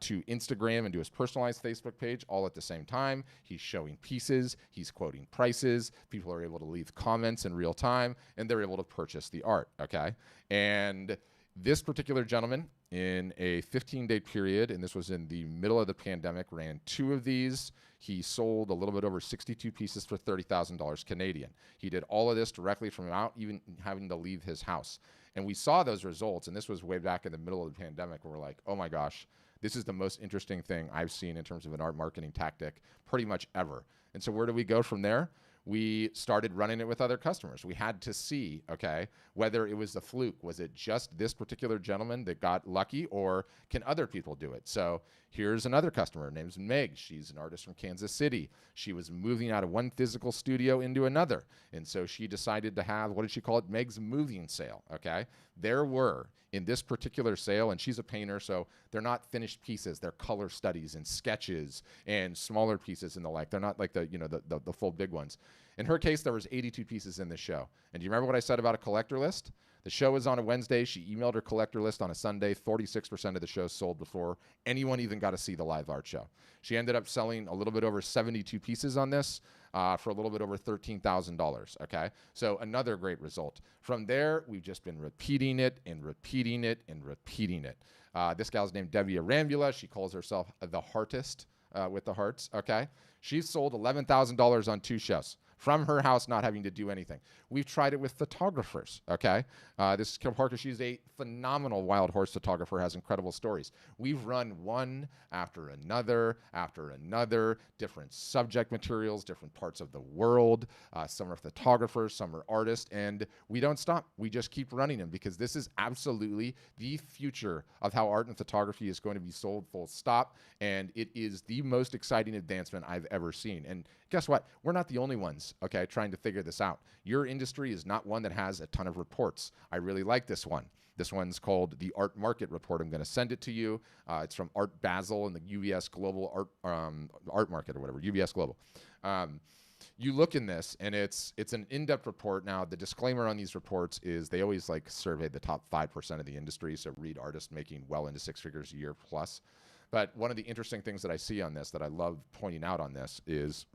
A: to Instagram, and to his personalized Facebook page all at the same time. He's showing pieces. He's quoting prices. People are able to leave comments in real time, and they're able to purchase the art, okay? And this particular gentleman, in a 15-day period, and this was in the middle of the pandemic, ran 2 of these. He sold a little bit over 62 pieces for $30,000 Canadian. He did all of this directly from without even having to leave his house. And we saw those results, and this was way back in the middle of the pandemic, where we're like, oh my gosh, this is the most interesting thing I've seen in terms of an art marketing tactic pretty much ever. And so where do we go from there? We started running it with other customers. We had to see, okay, whether it was the fluke. Was it just this particular gentleman that got lucky, or can other people do it? So here's another customer. Her name's Meg. She's an artist from Kansas City. She was moving out of one physical studio into another. And so she decided to have, what did she call it? Meg's moving sale, okay? There were, in this particular sale, and she's a painter, so they're not finished pieces. They're color studies and sketches and smaller pieces and the like. They're not like the full big ones. In her case, there was 82 pieces in this show. And do you remember what I said about a collector list? The show was on a Wednesday. She emailed her collector list on a Sunday. 46% of the show sold before anyone even got to see the live art show. She ended up selling a little bit over 72 pieces on this for a little bit over $13,000, okay? So another great result. From there, we've just been repeating it and repeating it and repeating it. This gal's named Debbie Arambula. She calls herself the Heartist with the hearts, okay? She's sold $11,000 on 2 shows from her house, not having to do anything. We've tried it with photographers, okay? This is Kim Parker. She's a phenomenal wild horse photographer, has incredible stories. We've run one after another, different subject materials, different parts of the world. Some are photographers, some are artists, and we don't stop. We just keep running them because this is absolutely the future of how art and photography is going to be sold, full stop, and it is the most exciting advancement I've ever seen. And guess what? We're not the only ones, okay, trying to figure this out. Your industry is not one that has a ton of reports. I really like this one. This one's called the Art Market Report. I'm going to send it to you. It's from Art Basel and the UBS Global Art Market or whatever, UBS Global. You look in this, and it's an in-depth report. Now, the disclaimer on these reports is they always like survey the top 5% of the industry, so read artists making well into 6 figures a year plus. But one of the interesting things that I see on this that I love pointing out on this is,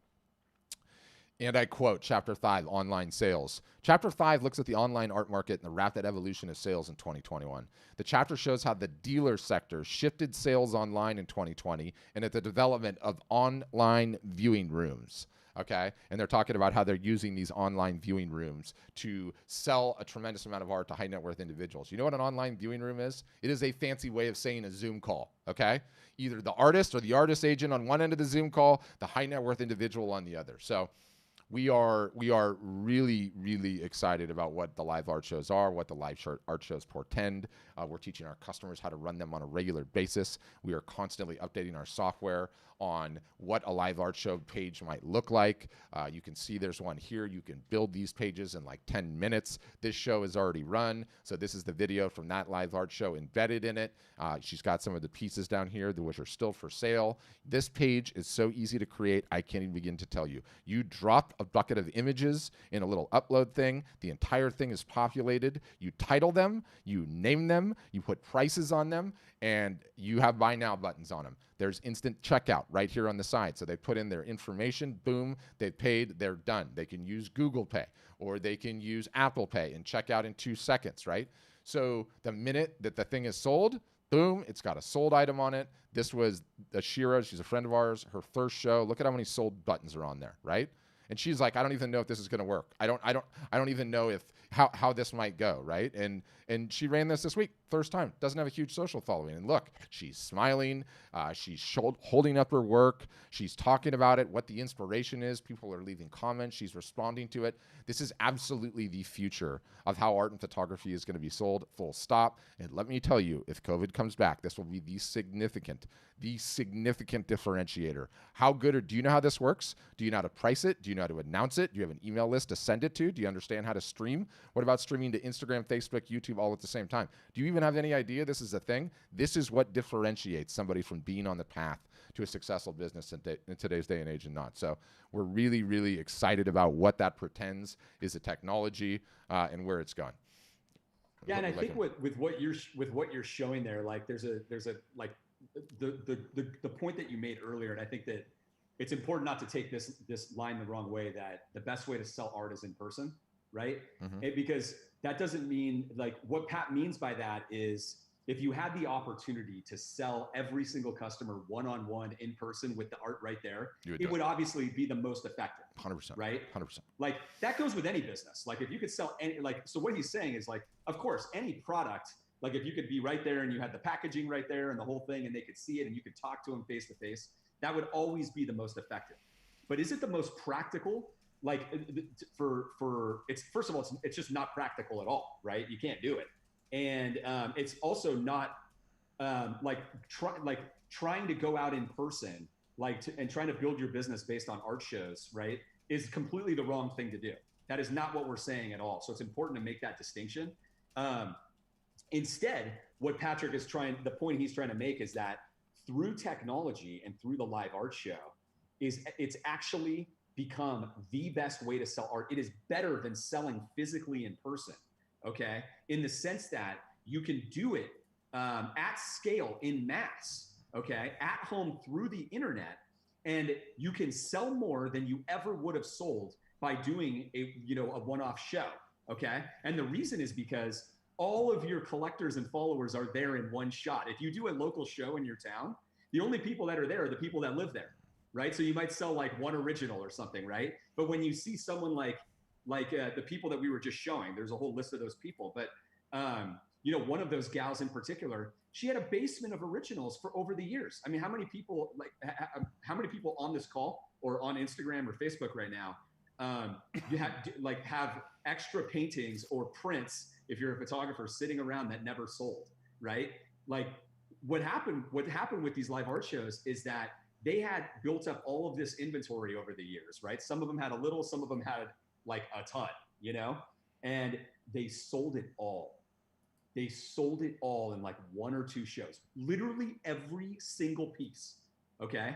A: and I quote, Chapter 5, Online Sales. Chapter 5 looks at the online art market and the rapid evolution of sales in 2021. The chapter shows how the dealer sector shifted sales online in 2020 and at the development of online viewing rooms. Okay, and they're talking about how they're using these online viewing rooms to sell a tremendous amount of art to high net worth individuals. You know what an online viewing room is? It is a fancy way of saying a Zoom call, okay? Either the artist or the artist agent on one end of the Zoom call, the high net worth individual on the other. So we are really, really excited about what the live art shows are, what the live art shows portend. We're teaching our customers how to run them on a regular basis. We are constantly updating our software on what a live art show page might look like. You can see there's one here. You can build these pages in like 10 minutes. This show is already run, so this is the video from that live art show embedded in it. She's got some of the pieces down here which are still for sale. This page is so easy to create, I can't even begin to tell you. You drop a bucket of images in a little upload thing. The entire thing is populated. You title them, you name them, you put prices on them, and you have buy now buttons on them. There's instant checkout right here on the side. So they put in their information, boom, they've paid, they're done. They can use Google Pay or they can use Apple Pay and check out in 2 seconds, right? So the minute that the thing is sold, boom, it's got a sold item on it. This was Ashira, she's a friend of ours, her first show. Look at how many sold buttons are on there, right? And she's like, I don't even know if this is going to work. I don't even know if how this might go, right? And she ran this week, first time. Doesn't have a huge social following. And look, she's smiling. She's holding up her work. She's talking about it, what the inspiration is. People are leaving comments. She's responding to it. This is absolutely the future of how art and photography is going to be sold, full stop. And let me tell you, if COVID comes back, this will be the significant differentiator. How good, or do you know how this works? Do you know how to price it? Do you know how to announce it? Do you have an email list to send it to? Do you understand how to stream? What about streaming to Instagram, Facebook, YouTube all at the same time? Do you even have any idea this is a thing? This is what differentiates somebody from being on the path to a successful business in today's day and age and not. So we're really, really excited about what that pretends is a technology and where it's going.
B: Yeah, and I think with what you're showing there, like there's a like the point that you made earlier, and I think that it's important not to take this line the wrong way, that the best way to sell art is in person, right? Mm-hmm. Because that doesn't mean, like, what Pat means by that is if you had the opportunity to sell every single customer one-on-one in person with the art right there, it would obviously be the most effective.
A: 100%.
B: Right?
A: 100%.
B: Like that goes with any business. Like if you could sell any, like, so what he's saying is like, of course, any product, like if you could be right there and you had the packaging right there and the whole thing and they could see it and you could talk to them face to face, that would always be the most effective. But is it the most practical? Like for it's, first of all, it's just not practical at all, right? You can't do it. And it's also not trying to go out in person, and trying to build your business based on art shows, right, is completely the wrong thing to do. That is not what we're saying at all. So it's important to make that distinction. Instead, what Patrick is the point he's trying to make is that through technology and through the live art show, it's actually become the best way to sell art. It is better than selling physically in person, okay? In the sense that you can do it at scale in mass, okay, at home through the internet, and you can sell more than you ever would have sold by doing a one-off show, okay? And the reason is because all of your collectors and followers are there in one shot. If you do a local show in your town, the only people that are there are the people that live there, right? So you might sell like one original or something, right? But when you see someone like the people that we were just showing, there's a whole list of those people. But one of those gals in particular, she had a basement of originals for over the years. I mean, how many people how many people on this call or on Instagram or Facebook right now you have extra paintings or prints if you're a photographer sitting around that never sold, right? Like what happened with these live art shows is that they had built up all of this inventory over the years, right? Some of them had a little, some of them had like a ton, and they sold it all. They sold it all in like one or two shows, literally every single piece, okay?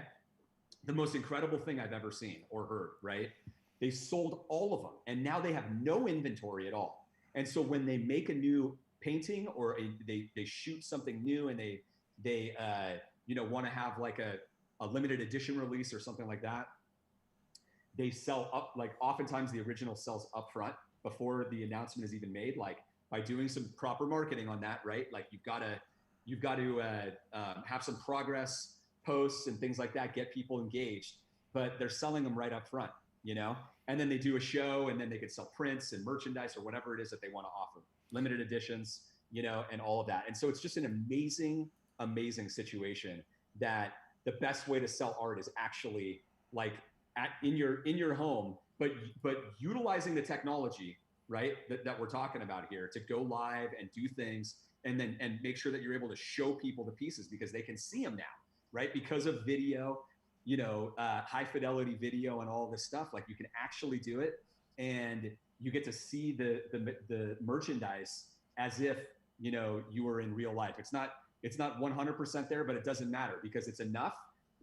B: The most incredible thing I've ever seen or heard, right? They sold all of them, and now they have no inventory at all. And so when they make a new painting or they shoot something new and they want to have like a limited edition release or something like that, they sell up, like oftentimes the original sells up front before the announcement is even made, like by doing some proper marketing on that, right? Like you've got to have some progress posts and things like that, get people engaged, but they're selling them right up front, and then they do a show and then they could sell prints and merchandise or whatever it is that they want to offer, limited editions, and all of that. And so it's just an amazing situation that the best way to sell art is actually like in your home, but utilizing the technology, right, that we're talking about here to go live and do things and make sure that you're able to show people the pieces because they can see them now, right? Because of video, high fidelity video and all this stuff, like you can actually do it and you get to see the merchandise as if, you were in real life. It's not 100% there, but it doesn't matter because it's enough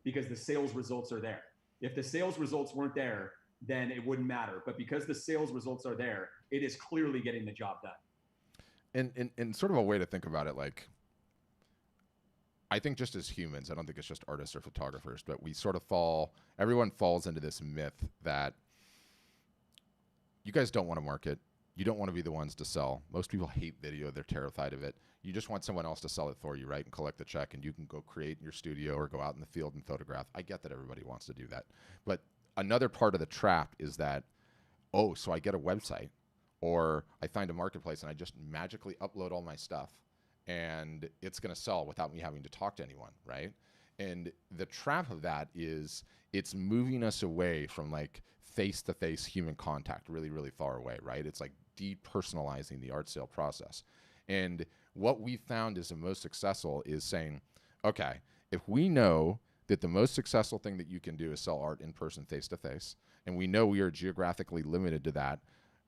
B: because the sales results are there. If the sales results weren't there, then it wouldn't matter. But because the sales results are there, it is clearly getting the job done.
A: And sort of a way to think about it, like, I think just as humans, I don't think it's just artists or photographers, but we sort of everyone falls into this myth that you guys don't want to market. You don't want to be the ones to sell. Most people hate video. They're terrified of it. You just want someone else to sell it for you, right? And collect the check, and you can go create in your studio or go out in the field and photograph. I get that everybody wants to do that. But another part of the trap is that, so I get a website or I find a marketplace and I just magically upload all my stuff and it's going to sell without me having to talk to anyone, right? And the trap of that is it's moving us away from like face-to-face human contact really, really far away, right? It's like depersonalizing the art sale process. And what we found is the most successful is saying, okay, if we know that the most successful thing that you can do is sell art in person, face-to-face, and we know we are geographically limited to that,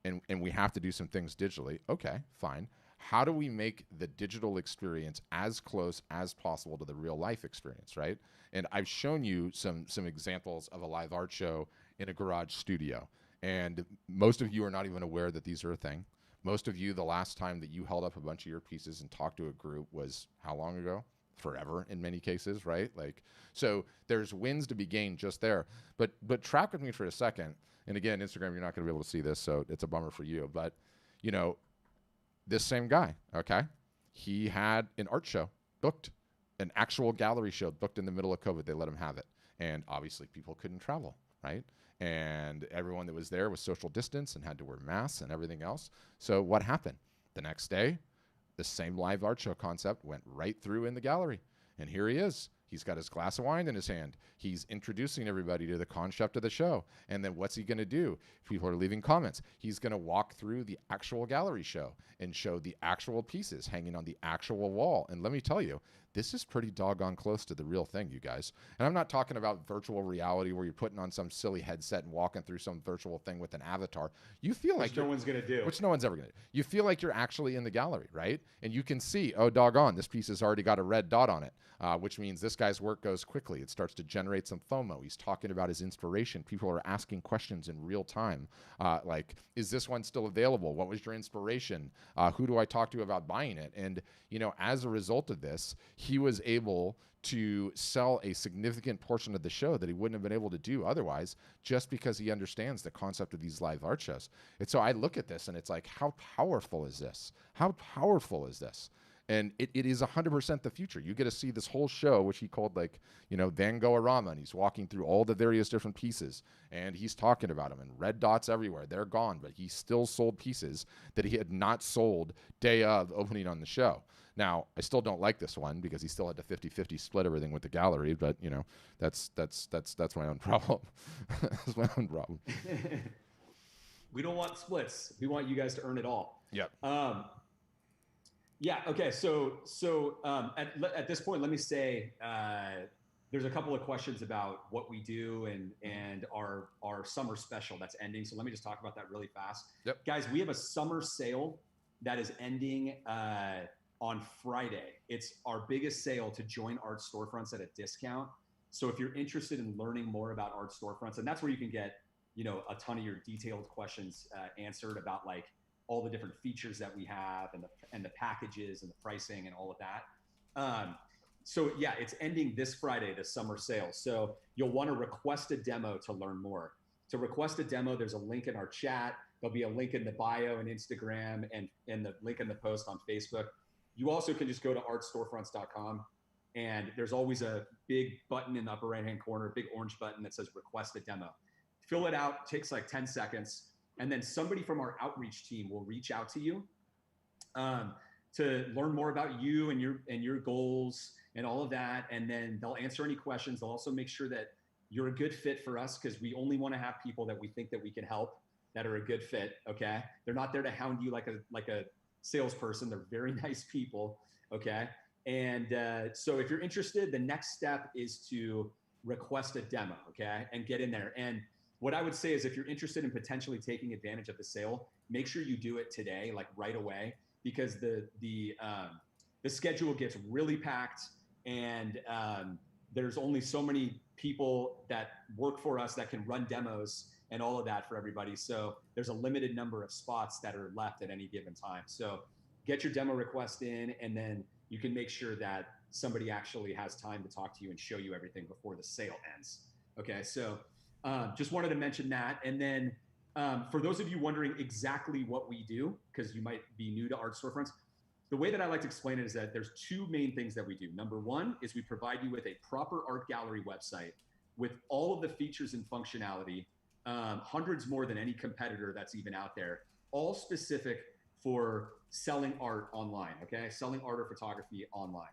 A: and we have to do some things digitally, okay, fine. How do we make the digital experience as close as possible to the real life experience, right? And I've shown you some examples of a live art show in a garage studio. And most of you are not even aware that these are a thing. Most of you, the last time that you held up a bunch of your pieces and talked to a group was how long ago? Forever in many cases, right? Like, so there's wins to be gained just there. But track with me for a second. And again, Instagram, you're not going to be able to see this, so it's a bummer for you. But, this same guy, okay? He had an art show booked, an actual gallery show booked in the middle of COVID. They let him have it. And obviously people couldn't travel, right? And everyone that was there was social distance and had to wear masks and everything else. So what happened? The next day, the same live art show concept went right through in the gallery. And here he is. He's got his glass of wine in his hand. He's introducing everybody to the concept of the show. And then what's he going to do? People are leaving comments. He's going to walk through the actual gallery show and show the actual pieces hanging on the actual wall. And let me tell you, this is pretty doggone close to the real thing, you guys. And I'm not talking about virtual reality where you're putting on some silly headset and walking through some virtual thing with an avatar. You feel like
B: no one's going to do.
A: Which no one's ever going to do. You feel like you're actually in the gallery, right? And you can see, oh, doggone, this piece has already got a red dot on it, which means this guy's work goes quickly. It starts to generate some FOMO. He's talking about his inspiration. People are asking questions in real time. Like, is this one still available? What was your inspiration? Who do I talk to about buying it? And, you know, as a result of this, he was able to sell a significant portion of the show that he wouldn't have been able to do otherwise, just because he understands the concept of these live art shows. And so I look at this and it's like, how powerful is this? How powerful is this? And it is 100% the future. You get to see this whole show, which he called, like, you know, Van Gogh-orama, and he's walking through all the various different pieces, and he's talking about them, and red dots everywhere. They're gone, but he still sold pieces that he had not sold day of opening on the show. Now, I still don't like this one because he still had to 50-50 split everything with the gallery, but, you know, that's my own problem. That's my own problem.
B: We don't want splits. We want you guys to earn it all.
A: Yep.
B: Yeah. Okay. So at this point, let me say there's a couple of questions about what we do and our summer special that's ending. So let me just talk about that really fast.
A: Yep.
B: Guys, we have a summer sale that is ending on Friday. It's our biggest sale to join Art Storefronts at a discount. So if you're interested in learning more about Art Storefronts, and that's where you can get, you know, a ton of your detailed questions answered about, like, all the different features that we have and the packages and the pricing and all of that. So yeah, it's ending this Friday, the summer sale. So you'll want to request a demo to learn more. To request a demo, there's a link in our chat. There'll be a link in the bio and Instagram and the link in the post on Facebook. You also can just go to artstorefronts.com, and there's always a big button in the upper right-hand corner, big orange button that says request a demo. Fill it out, takes like 10 seconds. And then somebody from our outreach team will reach out to you to learn more about you and your goals and all of that. And then they'll answer any questions. They'll also make sure that you're a good fit for us, because we only want to have people that we think that we can help, that are a good fit. Okay, they're not there to hound you like a salesperson. They're very nice people. Okay, and so if you're interested, the next step is to request a demo. Okay, and get in there. And what I would say is, if you're interested in potentially taking advantage of the sale, make sure you do it today, like right away, because the schedule gets really packed, and there's only so many people that work for us that can run demos and all of that for everybody. So there's a limited number of spots that are left at any given time. So get your demo request in, and then you can make sure that somebody actually has time to talk to you and show you everything before the sale ends. Okay, so just wanted to mention that. And then for those of you wondering exactly what we do, because you might be new to Art Storefronts, the way that I like to explain it is that there's two main things that we do. Number one is we provide you with a proper art gallery website with all of the features and functionality, hundreds more than any competitor that's even out there, all specific for selling art online, okay? Selling art or photography online.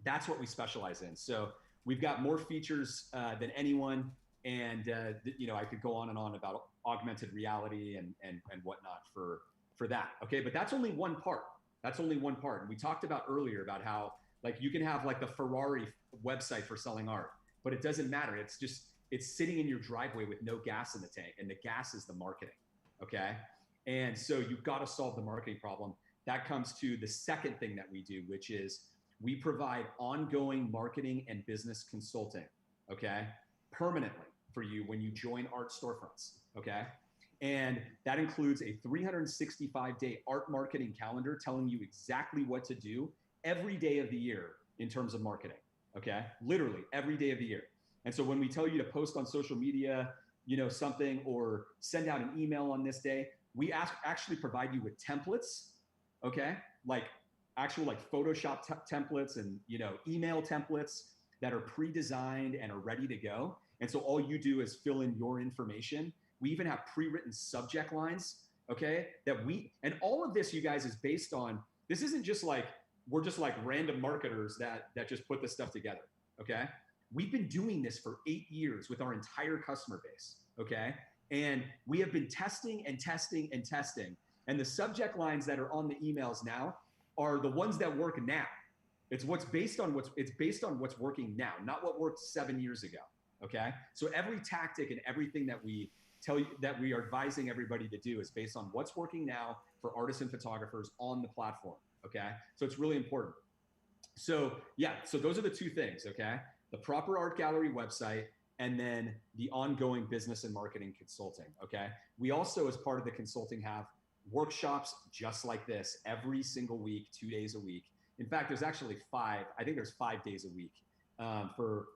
B: That's what we specialize in. So we've got more features than anyone. And you know, I could go on and on about augmented reality and whatnot for that. Okay, but that's only one part. That's only one part. And we talked about earlier about how, like, you can have like the Ferrari website for selling art, but it doesn't matter. It's sitting in your driveway with no gas in the tank, and the gas is the marketing. Okay, and so you've got to solve the marketing problem. That comes to the second thing that we do, which is we provide ongoing marketing and business consulting. Okay, permanently for you when you join Art Storefronts, okay? And that includes a 365-day art marketing calendar telling you exactly what to do every day of the year in terms of marketing, okay? Literally every day of the year. And so when we tell you to post on social media, you know, something, or send out an email on this day, we actually provide you with templates, okay? Like actual like Photoshop templates and, you know, email templates that are pre-designed and are ready to go. And so all you do is fill in your information. We even have pre-written subject lines, okay? And all of this, you guys, is based on, this isn't just like, we're just like random marketers that just put this stuff together, okay? We've been doing this for 8 years with our entire customer base, okay? And we have been testing and testing and testing. And the subject lines that are on the emails now are the ones that work now, It's based on what's working now, not what worked 7 years ago. Okay. So every tactic and everything that we tell you that we are advising everybody to do is based on what's working now for artists and photographers on the platform. Okay. So it's really important. So yeah, so those are the two things. Okay. The proper art gallery website, and then the ongoing business and marketing consulting. Okay. We also, as part of the consulting, have workshops just like this every single week, 2 days a week. In fact, there's actually five. I think there's 5 days a week for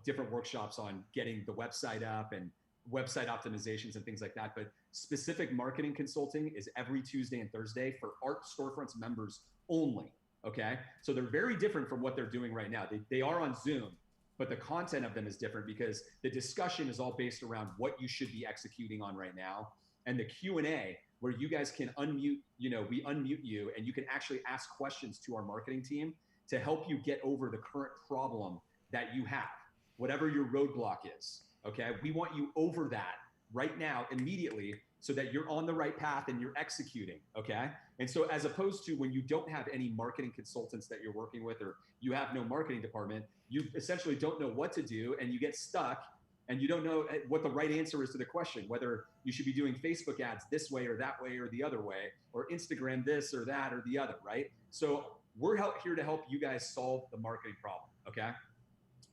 B: different workshops on getting the website up and website optimizations and things like that. But specific marketing consulting is every Tuesday and Thursday for Art Storefronts members only. Okay, so they're very different from what they're doing right now. They are on Zoom, but the content of them is different because the discussion is all based around what you should be executing on right now, and the Q&A, where you guys can unmute, we unmute you and you can actually ask questions to our marketing team to help you get over the current problem that you have, whatever your roadblock is. Okay, we want you over that right now, immediately, so that you're on the right path and you're executing. Okay, and so as opposed to when you don't have any marketing consultants that you're working with, or you have no marketing department, you essentially don't know what to do and you get stuck and you don't know what the right answer is to the question, whether you should be doing Facebook ads this way or that way or the other way, or Instagram this or that or the other, right? So we're here to help you guys solve the marketing problem. Okay,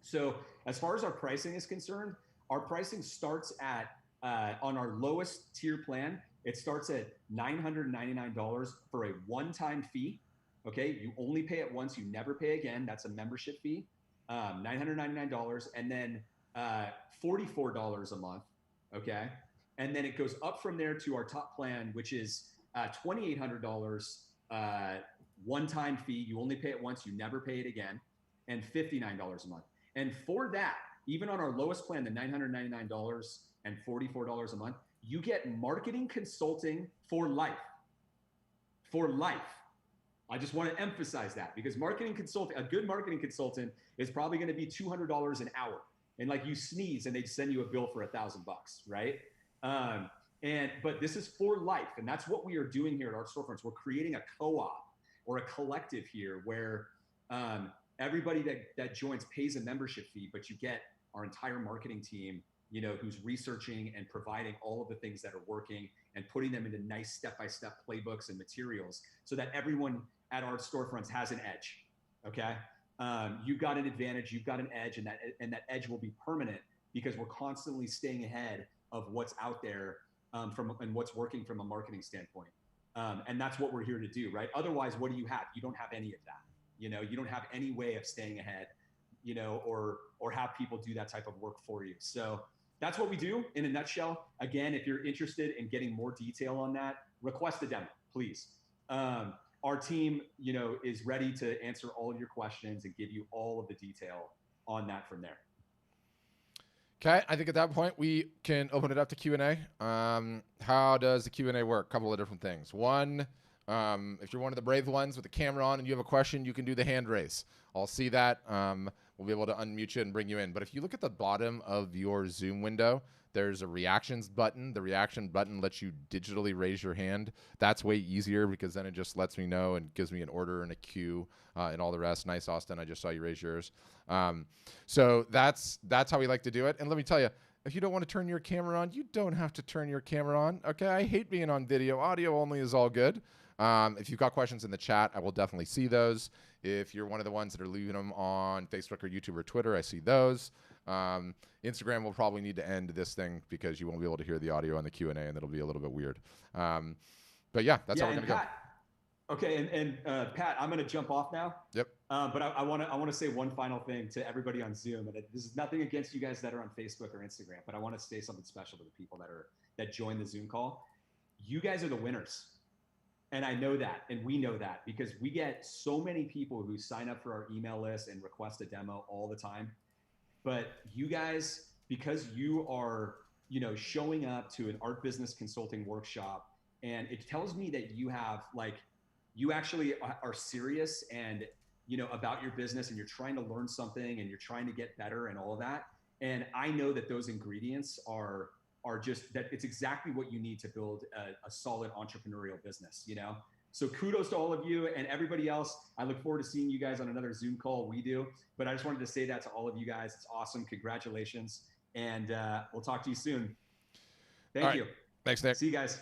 B: so as far as our pricing is concerned, our pricing starts at on our lowest tier plan, it starts at $999 for a one-time fee. Okay, you only pay it once, you never pay again. That's a membership fee, $999, and then $44 a month. Okay, and then it goes up from there to our top plan, which is $2,800 one-time fee. You only pay it once, you never pay it again, and $59 a month. And for that, even on our lowest plan, the $999 and $44 a month, you get marketing consulting for life. For life. I just want to emphasize that, because marketing consulting, a good marketing consultant is probably going to be $200 an hour. And like you sneeze and they send you a bill for $1,000, right? But this is for life. And that's what we are doing here at Art Storefronts. We're creating a co-op or a collective here where everybody that joins pays a membership fee, but you get our entire marketing team, who's researching and providing all of the things that are working and putting them into nice step-by-step playbooks and materials so that everyone at Art Storefronts has an edge. Okay, you've got an advantage, you've got an edge, and that edge will be permanent because we're constantly staying ahead of what's out there and what's working from a marketing standpoint. And that's what we're here to do, right? Otherwise, what do you have? You don't have any of that. You don't have any way of staying ahead, or have people do that type of work for you. So that's what we do in a nutshell. Again, if you're interested in getting more detail on that, request a demo, please. Our team, is ready to answer all of your questions and give you all of the detail on that from there.
A: Okay, I think at that point we can open it up to Q&A. How does the Q&A work? A couple of different things. One, if you're one of the brave ones with the camera on and you have a question, you can do the hand raise. I'll see that. We'll be able to unmute you and bring you in. But if you look at the bottom of your Zoom window, there's a reactions button. The reaction button lets you digitally raise your hand. That's way easier because then it just lets me know and gives me an order and a queue and all the rest. Nice, Austin. I just saw you raise yours. So that's how we like to do it. And let me tell you, if you don't want to turn your camera on, you don't have to turn your camera on. Okay, I hate being on video. Audio only is all good. If you've got questions in the chat, I will definitely see those. If you're one of the ones that are leaving them on Facebook or YouTube or Twitter, I see those. Instagram will probably need to end this thing because you won't be able to hear the audio on the Q&A, and it'll be a little bit weird. But yeah, that's how we're going to go.
B: Okay, and Pat, I'm going to jump off now.
A: Yep.
B: But I want to say one final thing to everybody on Zoom, and this is nothing against you guys that are on Facebook or Instagram, but I want to say something special to the people that join the Zoom call. You guys are the winners. And I know that, and we know that, because we get so many people who sign up for our email list and request a demo all the time. But you guys, because you are, showing up to an art business consulting workshop, and it tells me that you have, you actually are serious and, about your business, and you're trying to learn something and you're trying to get better and all of that. And I know that those ingredients are just that it's exactly what you need to build a solid entrepreneurial business, So kudos to all of you and everybody else. I look forward to seeing you guys on another Zoom call we do. But I just wanted to say that to all of you guys. It's awesome. Congratulations. And we'll talk to you soon. Thank you.
A: Thanks, Nick.
B: See you guys.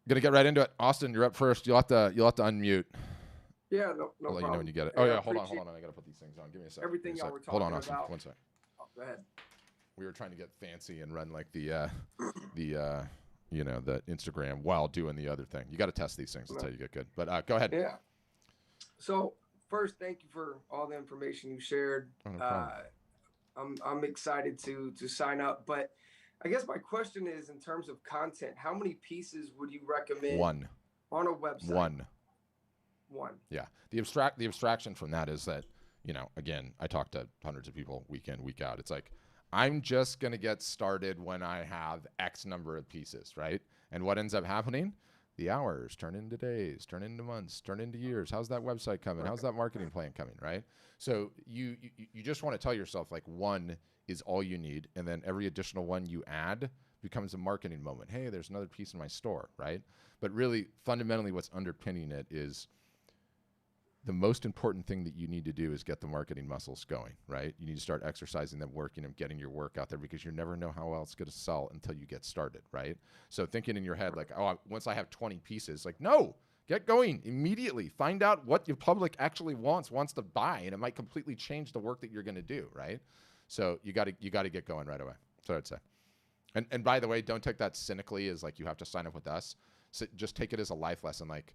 A: Gonna get right into it. Austin, you're up first. You'll have to unmute.
C: Yeah, no
A: I'll
C: problem.
A: let you know when you get it. Oh yeah, hold on. I gotta put these things on. Give me a second.
C: Everything y'all were talking
A: Hold on, Austin.
C: about.
A: 1 sec.
C: Oh, go ahead.
A: We were trying to get fancy and run like the Instagram while doing the other thing. You got to test these things. That's how you get good. But go ahead.
C: Yeah. So first, thank you for all the information you shared.
A: Oh, no problem.
C: I'm excited to sign up, but I guess my question is, in terms of content, how many pieces would you recommend?
A: One.
C: On a website.
A: One.
C: Yeah.
A: The abstraction from that is that, again, I talk to hundreds of people week in, week out. It's like, I'm just going to get started when I have X number of pieces, right? And what ends up happening? The hours turn into days, turn into months, turn into years. How's that website coming? How's that marketing plan coming, right? So you just want to tell yourself, like, one is all you need, and then every additional one you add becomes a marketing moment. Hey, there's another piece in my store, right? But really, fundamentally, what's underpinning it is the most important thing that you need to do is get the marketing muscles going, right? You need to start exercising them, working them, getting your work out there, because you never know how well it's going to sell until you get started, right? So thinking in your head like, oh, once I have 20 pieces, like, no, get going immediately. Find out what your public actually wants to buy, and it might completely change the work that you're going to do, right? So you got to get going right away. So I'd say. And by the way, don't take that cynically as like you have to sign up with us. So just take it as a life lesson, like,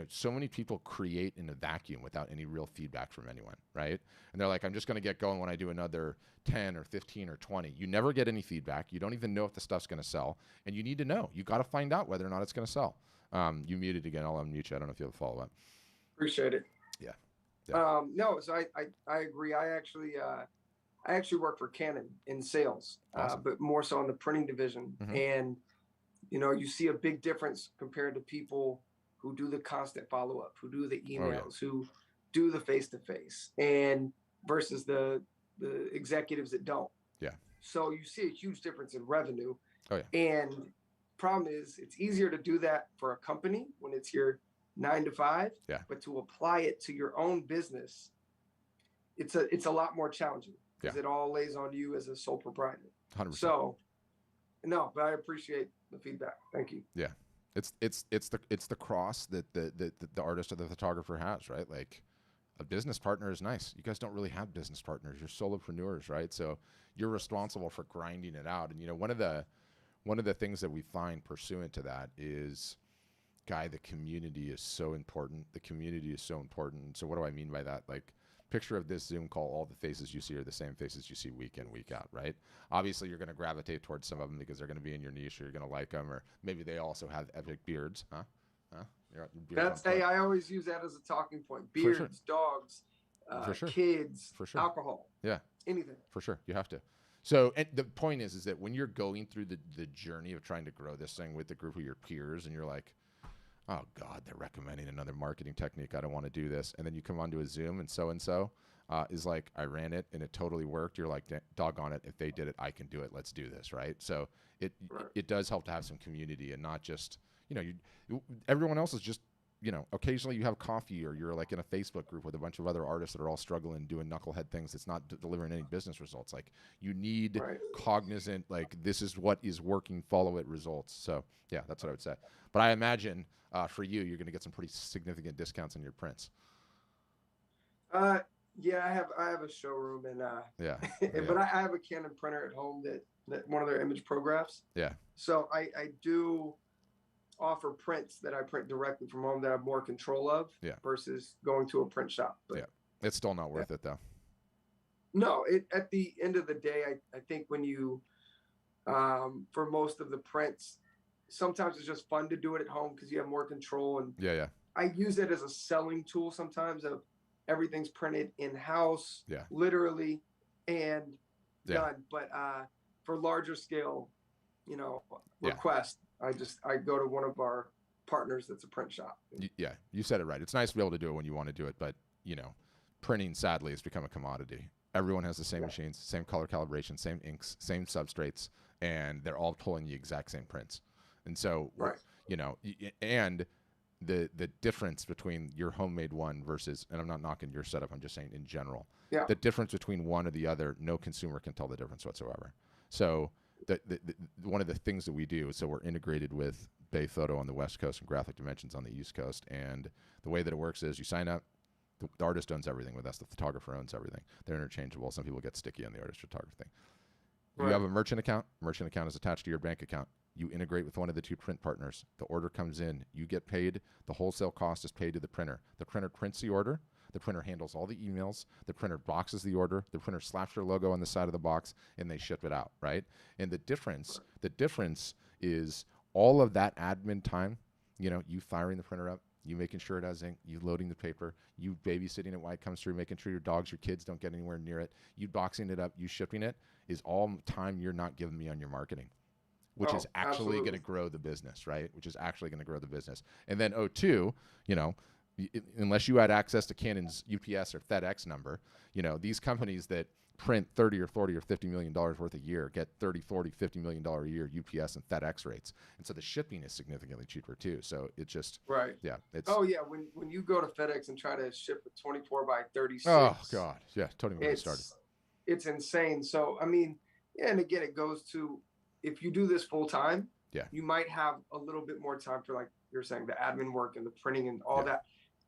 A: so many people create in a vacuum without any real feedback from anyone, right? And they're like, I'm just going to get going when I do another 10 or 15 or 20. You never get any feedback. You don't even know if the stuff's going to sell. And you need to know. You got to find out whether or not it's going to sell. You muted again. I'll unmute you. I don't know if you have a follow-up.
C: Appreciate it.
A: Yeah.
C: No, so I agree. I actually work for Canon in sales,
A: Awesome.
C: but more so in the printing division.
A: Mm-hmm.
C: And, you see a big difference compared to people who do the constant follow-up, who do the emails, who do the face-to-face, and versus the executives that don't.
A: Yeah.
C: So you see a huge difference in revenue.
A: Oh, yeah.
C: And problem is, it's easier to do that for a company when it's your 9 to 5.
A: Yeah.
C: But to apply it to your own business, it's a lot more challenging because it all lays on you as a sole proprietor.
A: 100%.
C: So, no, but I appreciate the feedback. Thank you.
A: Yeah. It's the cross that the artist or the photographer has, right? Like, a business partner is nice. You guys don't really have business partners. You're solopreneurs, right? So you're responsible for grinding it out. And one of the things that we find pursuant to that is, the community is so important. The community is so important. So what do I mean by that? Like, picture of this Zoom call, all the faces you see are the same faces you see week in, week out, right? Obviously, you're going to gravitate towards some of them because they're going to be in your niche, or you're going to like them, or maybe they also have epic beards, huh?
C: I always use that as a talking point. Beards,
A: sure.
C: Dogs, kids,
A: for sure.
C: Alcohol.
A: Yeah.
C: Anything.
A: For sure. You have to. So, and the point is that when you're going through the journey of trying to grow this thing with the group of your peers, and you're like, oh God, they're recommending another marketing technique. I don't want to do this. And then you come onto a Zoom and so is like, I ran it and it totally worked. You're like, doggone it. If they did it, I can do it. Let's do this. Right. So it does help to have some community and not just, everyone else is just, occasionally you have coffee or you're like in a Facebook group with a bunch of other artists that are all struggling doing knucklehead things that's not delivering any business results. Like, you need cognizant, like, this is what is working, follow it results. So yeah, that's what I would say. But I imagine for you, you're going to get some pretty significant discounts on your prints.
C: Yeah, I have a showroom and
A: but
C: I have a Canon printer at home that one of their image prographs.
A: Yeah.
C: So I do offer prints that I print directly from home that I have more control of versus going to a print shop. But,
A: it's still not worth it though.
C: No, at the end of the day, I think when you for most of the prints, sometimes it's just fun to do it at home because you have more control. And I use it as a selling tool sometimes of everything's printed in-house, literally, and done. But for larger scale, request, I go to one of our partners that's a print shop.
A: Yeah, you said it right. It's nice to be able to do it when you want to do it, but printing sadly has become a commodity. Everyone has the same machines, same color calibration, same inks, same substrates, and they're all pulling the exact same prints. And so, and the difference between your homemade one versus, and I'm not knocking your setup, I'm just saying in general,
C: Yeah.
A: the difference between one or the other, no consumer can tell the difference whatsoever. So one of the things that we do, so we're integrated with Bay Photo on the West Coast and Graphic Dimensions on the East Coast. And the way that it works is you sign up, the artist owns everything with us, the photographer owns everything. They're interchangeable. Some people get sticky on the artist photographer thing. You have a merchant account is attached to your bank account. You integrate with one of the two print partners. The order comes in. You get paid. The wholesale cost is paid to the printer. The printer prints the order. The printer handles all the emails. The printer boxes the order. The printer slaps your logo on the side of the box, and they ship it out, right? And the difference is all of that admin time, you firing the printer up, you making sure it has ink, you loading the paper, you babysitting it while it comes through, making sure your dogs, your kids don't get anywhere near it, you boxing it up, you shipping it, is all time you're not giving me on your marketing, which is actually going to grow the business, right? Which is actually going to grow the business. And then O2, unless you had access to Canon's UPS or FedEx number, these companies that print 30 or 40 or $50 million worth a year get 30, 40, $50 million a year UPS and FedEx rates. And so the shipping is significantly cheaper too. So it's just,
C: right.
A: Yeah.
C: When you go to FedEx and try to ship a 24 by 36.
A: Oh God. Yeah. Totally get me started.
C: It's insane. So, I mean, and again, it goes to, if you do this full time, you might have a little bit more time for, like you're saying, the admin work and the printing and all that.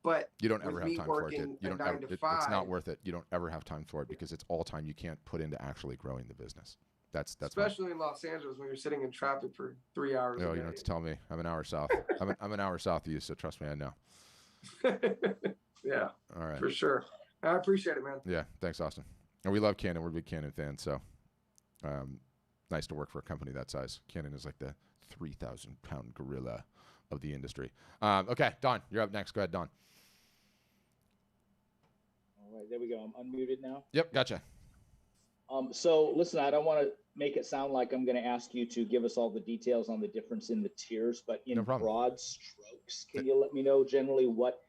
C: But
A: you don't ever have time for it. It's not worth it. You don't ever have time for it because it's all time you can't put into actually growing the business. That's
C: especially in Los Angeles when you're sitting in traffic for 3 hours.
A: No, you don't have to tell me. I'm an hour south. I'm an hour south of you, so trust me, I know.
C: Yeah.
A: All right.
C: For sure. I appreciate it, man.
A: Yeah. Thanks, Austin. And we love Canon. We're big Canon fans. So nice to work for a company that size. Canon is like the 3,000-pound gorilla of the industry. Okay, Don, you're up next. Go ahead, Don.
D: All right, there we go. I'm unmuted now.
A: Yep, gotcha.
D: So listen, I don't want to make it sound like I'm going to ask you to give us all the details on the difference in the tiers, but in broad strokes, can you let me know generally what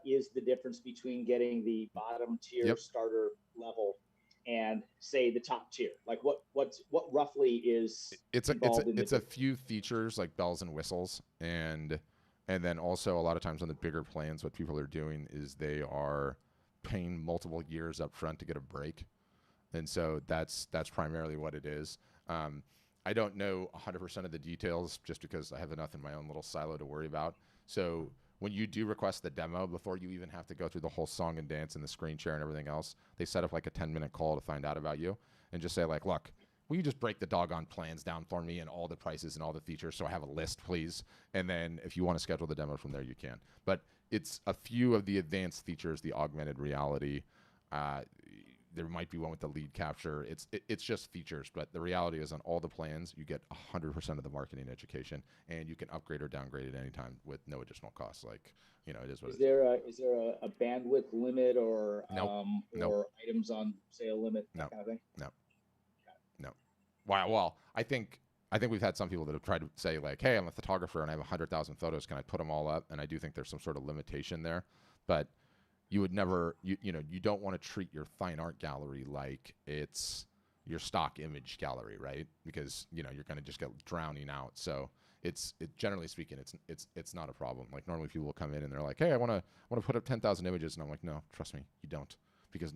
D: is the difference between getting the bottom tier starter level and say the top tier? Like what roughly is
A: it's a few features like bells and whistles, and then also a lot of times on the bigger plans, what people are doing is they are paying multiple years up front to get a break. And so that's primarily what it is. I don't know 100% of the details just because I have enough in my own little silo to worry about. So when you do request the demo, before you even have to go through the whole song and dance and the screen share and everything else, they set up like a 10-minute call to find out about you and just say like, look, will you just break the doggone plans down for me and all the prices and all the features so I have a list, please? And then if you want to schedule the demo from there, you can. But it's a few of the advanced features, the augmented reality. There might be one with the lead capture. It's just features, but the reality is on all the plans, you get 100% of the marketing education, and you can upgrade or downgrade at any time with no additional costs. Like, it is what it is.
D: Is there a bandwidth limit or
A: Nope.
D: items on sale limit, that kind of thing?
A: No. Wow. Well, I think we've had some people that have tried to say like, hey, I'm a photographer and I have 100,000 photos. Can I put them all up? And I do think there's some sort of limitation there, but you would never, you don't want to treat your fine art gallery like it's your stock image gallery, right? Because, you're going to just get drowning out. So generally speaking, it's not a problem. Like normally people will come in and they're like, hey, I want to put up 10,000 images. And I'm like, no, trust me, you don't. Because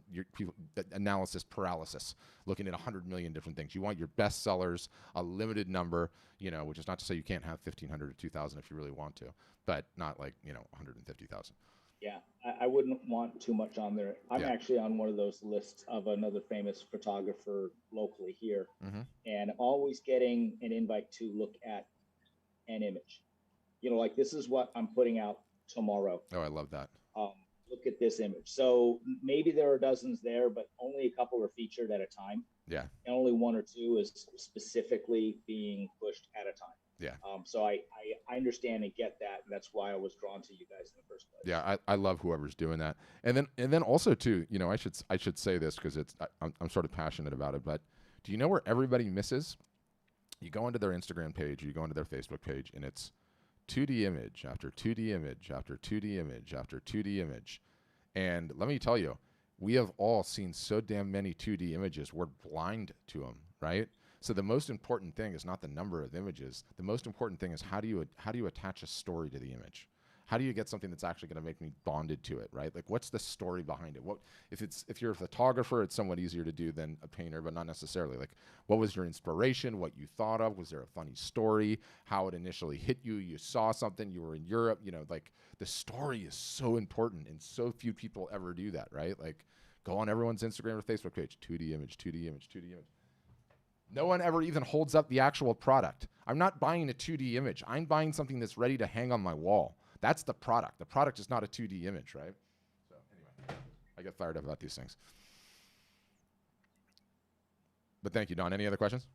A: analysis paralysis, looking at 100 million different things. You want your best sellers, a limited number, which is not to say you can't have 1,500 or 2,000 if you really want to, but not like, 150,000.
D: Yeah, I wouldn't want too much on there. I'm actually on one of those lists of another famous photographer locally here, and always getting an invite to look at an image. Like this is what I'm putting out tomorrow.
A: Oh, I love that.
D: Look at this image. So maybe there are dozens there, but only a couple are featured at a time.
A: Yeah.
D: And only one or two is specifically being pushed at a time.
A: Yeah.
D: So I understand and get that, and that's why I was drawn to you guys in the first place.
A: Yeah, I love whoever's doing that, and then also too, I should say this because I'm sort of passionate about it. But do you know where everybody misses? You go into their Instagram page, you go into their Facebook page, and it's 2D image after 2D image after 2D image after 2D image, and let me tell you, we have all seen so damn many 2D images, we're blind to them, right? So the most important thing is not the number of images. The most important thing is how do you attach a story to the image? how do you get something that's actually going to make me bonded to it, right? Like, what's the story behind it? What if you're a photographer, it's somewhat easier to do than a painter, but not necessarily. Like, what was your inspiration? What you thought of? Was there a funny story? How it initially hit you? You saw something. You were in Europe. You know, like, the story is so important, and so few people ever do that, right? Like, go on everyone's Instagram or Facebook page, 2D image, 2D image, 2D image. No one ever even holds up the actual product. I'm not buying a 2D image. I'm buying something that's ready to hang on my wall. That's the product. The product is not a 2D image, right? So anyway, I get fired up about these things. But thank you, Don. Any other questions?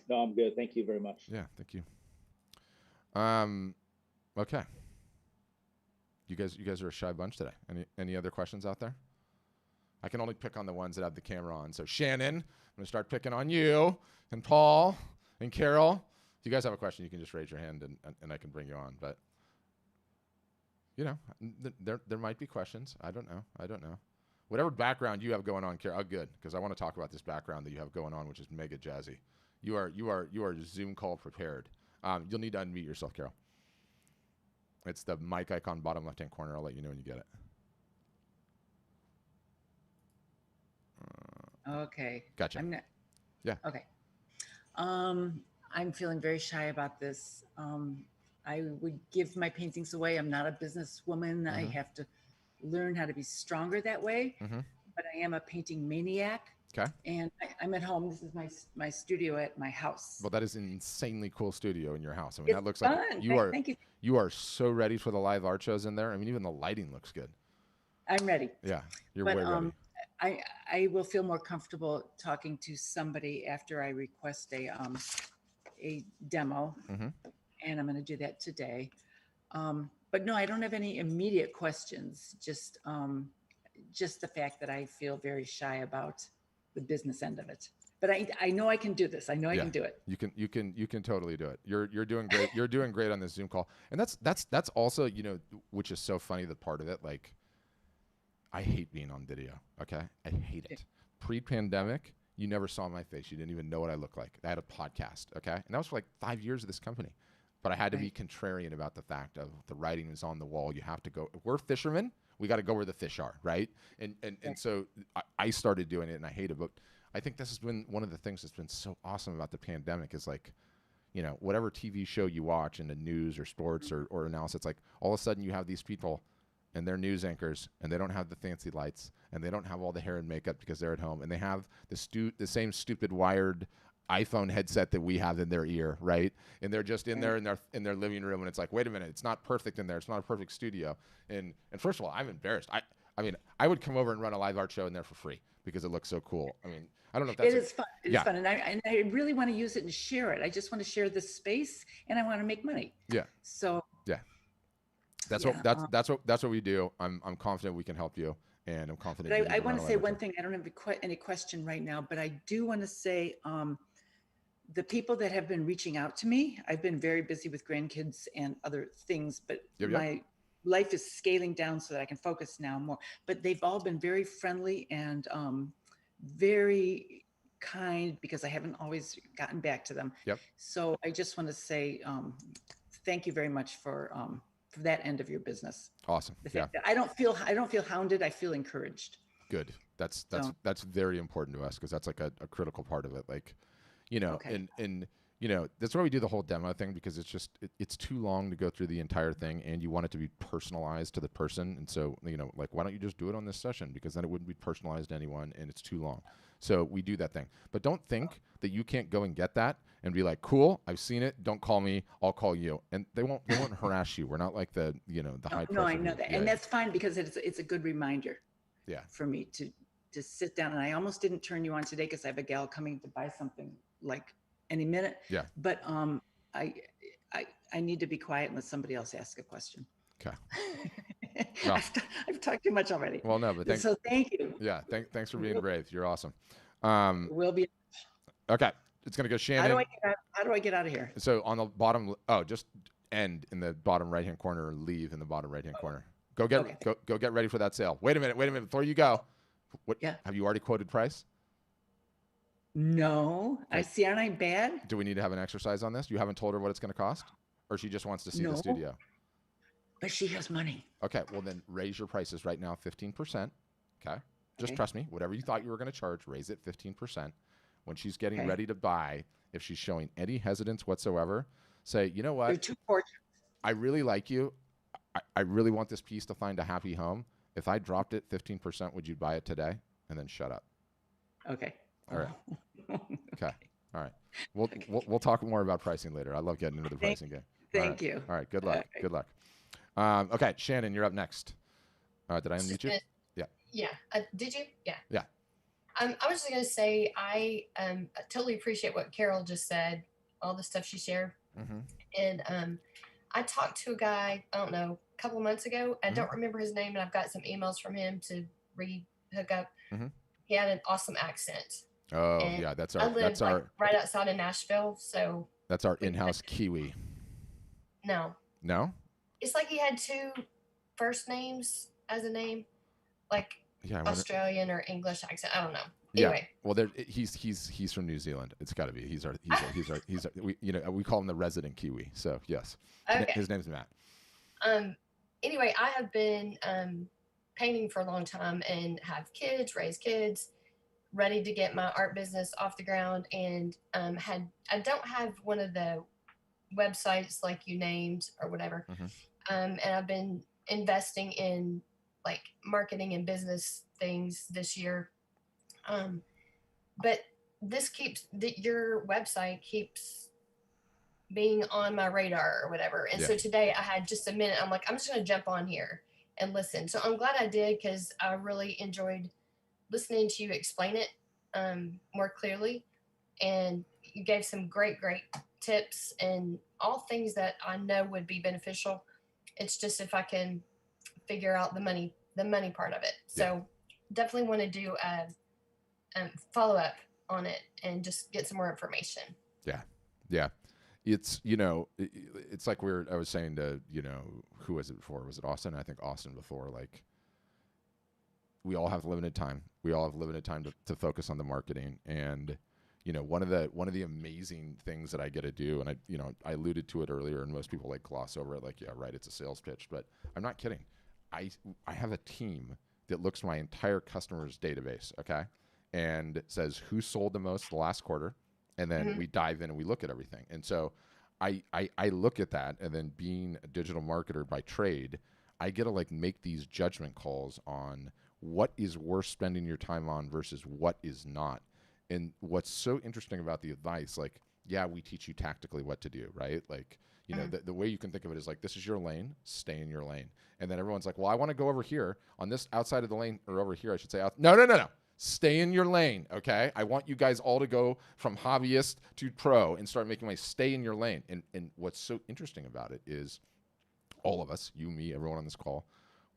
D: No, I'm good. Thank you very much.
A: Yeah, thank you. Okay. You guys are a shy bunch today. Any other questions out there? I can only pick on the ones that have the camera on. So Shannon, I'm gonna start picking on you, and Paul, and Carol. If you guys have a question, you can just raise your hand, and I can bring you on. But you know, there might be questions. I don't know. Whatever background you have going on, Carol. Oh, good, because I want to talk about this background that you have going on, which is mega jazzy. You are Zoom call prepared. You'll need to unmute yourself, Carol. It's the mic icon, bottom left-hand corner. I'll let you know when you get it.
E: Okay.
A: Gotcha. Yeah.
E: Okay. I'm feeling very shy about this. I would give my paintings away. I'm not a businesswoman. I have to learn how to be stronger that way. But I am a painting maniac.
A: Okay.
E: And I'm at home. This is my studio at my house.
A: Well, that is an insanely cool studio in your house. I mean, that looks
E: fun.
A: like
E: Thank you.
A: You are so ready for the live art shows in there. I mean, even the lighting looks good.
E: I'm ready.
A: Yeah, you're way ready.
E: I will feel more comfortable talking to somebody after I request a demo, and I'm going to do that today. But no, I don't have any immediate questions. Just the fact that I feel very shy about the business end of it. But I know I can do this. I know I can do it.
A: You can totally do it. You're doing great. You're doing great on this Zoom call. And that's also, you know, which is so funny, the part of it, like, I hate being on video. Okay, I hate it. Pre-pandemic, you never saw my face. You didn't even know what I looked like. I had a podcast. Okay, and that was for like 5 years of this company. But I had to be contrarian about the fact of the writing is on the wall. You have to go. If we're fishermen, we got to go where the fish are, right? And so I started doing it, and I hate it. But I think this has been one of the things that's been so awesome about the pandemic is, like, you know, whatever TV show you watch in the news or sports or analysis, it's like all of a sudden you have these people and they're news anchors, and they don't have the fancy lights, and they don't have all the hair and makeup because they're at home, and they have the same stupid wired iPhone headset that we have in their ear, right? And they're just in there in their living room, and it's like, wait a minute, it's not perfect in there. It's not a perfect studio. And first of all, I'm embarrassed. I mean, I would come over and run a live art show in there for free because it looks so cool. I mean, I don't know if that's...
E: It is fun. It is fun, and I really want to use it and share it. I just want to share this space, and I want to make money.
A: Yeah.
E: So...
A: Yeah. That's what we do. I'm confident we can help you, and I'm confident.
E: But I want to say one thing. I don't have any question right now, but I do want to say the people that have been reaching out to me. I've been very busy with grandkids and other things, but my life is scaling down so that I can focus now more. But they've all been very friendly and very kind because I haven't always gotten back to them.
A: Yep.
E: So I just want to say thank you very much for that end of your business.
A: Awesome.
E: Yeah. I don't feel hounded. I feel encouraged.
A: Good. That's very important to us because that's like a critical part of it. Like, you know, and you know, that's why we do the whole demo thing, because it's just it's too long to go through the entire thing, and you want it to be personalized to the person. And so, you know, like, why don't you just do it on this session, because then it wouldn't be personalized to anyone, and it's too long. So we do that thing. But don't think that you can't go and get that and be like, cool, I've seen it. Don't call me. I'll call you. And they won't harass you. We're not like the high pressure.
E: No, I know that. Yeah. And that's fine, because it's a good reminder.
A: Yeah.
E: For me to sit down. And I almost didn't turn you on today because I have a gal coming to buy something like any minute.
A: Yeah.
E: But I need to be quiet and let somebody else ask a question.
A: Okay.
E: Well, I've talked too much already.
A: Well, no, but
E: thank you.
A: Yeah. Thanks for being brave. You're awesome.
E: We'll be.
A: Okay. It's going to go Shannon.
E: How do I get out of here?
A: So on the bottom, just end in the bottom right-hand corner, or leave in the bottom right-hand corner. Go get ready for that sale. Wait a minute. Before you go, have you already quoted price?
E: No. Okay. I see. Aren't I bad?
A: Do we need to have an exercise on this? You haven't told her what it's going to cost? Or she just wants to see the studio?
E: But she has money.
A: Okay, well then raise your prices right now 15%. Okay? Just trust me, whatever you thought you were going to charge, raise it 15%. When she's getting ready to buy, if she's showing any hesitance whatsoever, say, you know what?
E: They're too portraits.
A: I really like you. I really want this piece to find a happy home. If I dropped it 15%, would you buy it today? And then shut up.
E: Okay.
A: All right. Okay. All right. We'll talk more about pricing later. I love getting into the pricing game.
E: Thank you.
A: All right. Good luck.
E: Okay.
A: Good luck. Okay, Shannon, you're up next. Did I unmute you? Yeah.
F: Yeah. Did you? Yeah.
A: Yeah.
F: I was just gonna say I totally appreciate what Carol just said, all the stuff she shared, and I talked to a guy, I don't know, a couple of months ago. I don't remember his name, and I've got some emails from him to hook up. He had an awesome accent.
A: Oh, and yeah, that's our
F: right outside of Nashville, so
A: that's our in-house Kiwi.
F: No. It's like he had two first names as a name, like Australian or English accent. I don't know. Anyway.
A: Yeah. Well, he's from New Zealand. It's got to be. He's our we call him the resident Kiwi. So yes.
F: Okay.
A: His name's Matt.
F: Anyway, I have been painting for a long time and have raised kids, ready to get my art business off the ground, and I don't have one of the websites like you named or whatever. And I've been investing in like marketing and business things this year. But your website keeps being on my radar or whatever. And so today I had just a minute. I'm like, I'm just going to jump on here and listen. So I'm glad I did, because I really enjoyed listening to you explain it more clearly. And you gave some great tips and all things that I know would be beneficial. It's just if I can figure out the money part of it. So definitely want to do a follow up on it and just get some more information.
A: Yeah. It's, it's like I was saying to, who was it before? Was it Austin? I think Austin before, like, we all have limited time. We all have limited time to focus on the marketing. And, one of the amazing things that I get to do, and I alluded to it earlier, and most people like gloss over it, like, yeah, right, it's a sales pitch, but I'm not kidding. I have a team that looks at my entire customers database, okay, and says who sold the most the last quarter, and then we dive in and we look at everything. And so I look at that, and then being a digital marketer by trade, I get to like make these judgment calls on what is worth spending your time on versus what is not. And what's so interesting about the advice, like, yeah, we teach you tactically what to do, right? Like, the way you can think of it is like, this is your lane, stay in your lane. And then everyone's like, well, I want to go over here on this outside of the lane, or over here, I should say. No. Stay in your lane, okay? I want you guys all to go from hobbyist to pro and start making stay in your lane. And what's so interesting about it is all of us, you, me, everyone on this call,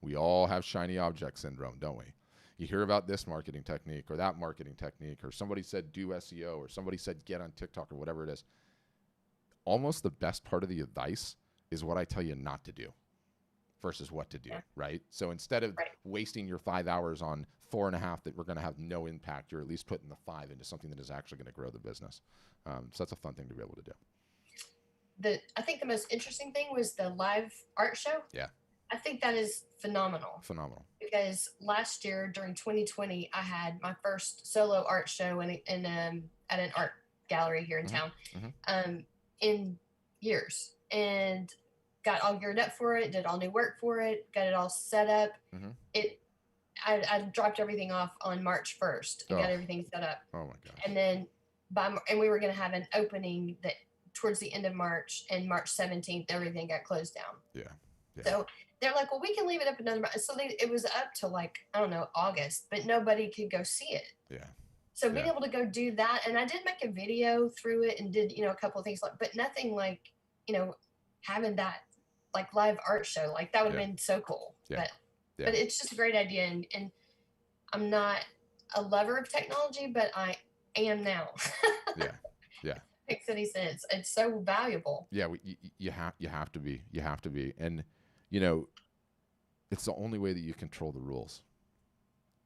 A: we all have shiny object syndrome, don't we? You hear about this marketing technique or that marketing technique, or somebody said do SEO, or somebody said get on TikTok, or whatever it is. Almost the best part of the advice is what I tell you not to do versus what to do, right? So instead of wasting your 5 hours on 4.5 that we're going to have no impact, you're at least putting the 5 into something that is actually going to grow the business. So that's a fun thing to be able to do.
F: I think the most interesting thing was the live art show.
A: Yeah.
F: I think that is phenomenal. Because last year during 2020, I had my first solo art show at an art gallery here in town in years, and got all geared up for it, did all new work for it, got it all set up. I dropped everything off on March 1st and got everything set up.
A: Oh my gosh.
F: And then and we were going to have an opening that towards the end of March, and March 17th, everything got closed down.
A: Yeah.
F: So they're like, well, we can leave it up another month. So it was up to like, I don't know, August, but nobody could go see it.
A: Yeah.
F: So being able to go do that, and I did make a video through it and did, a couple of things, but nothing like, having that like live art show, like that would have been so cool. But it's just a great idea. And I'm not a lover of technology, but I am now. Yeah. Makes any sense. It's so valuable.
A: Yeah. You have to be. And, it's the only way that you control the rules.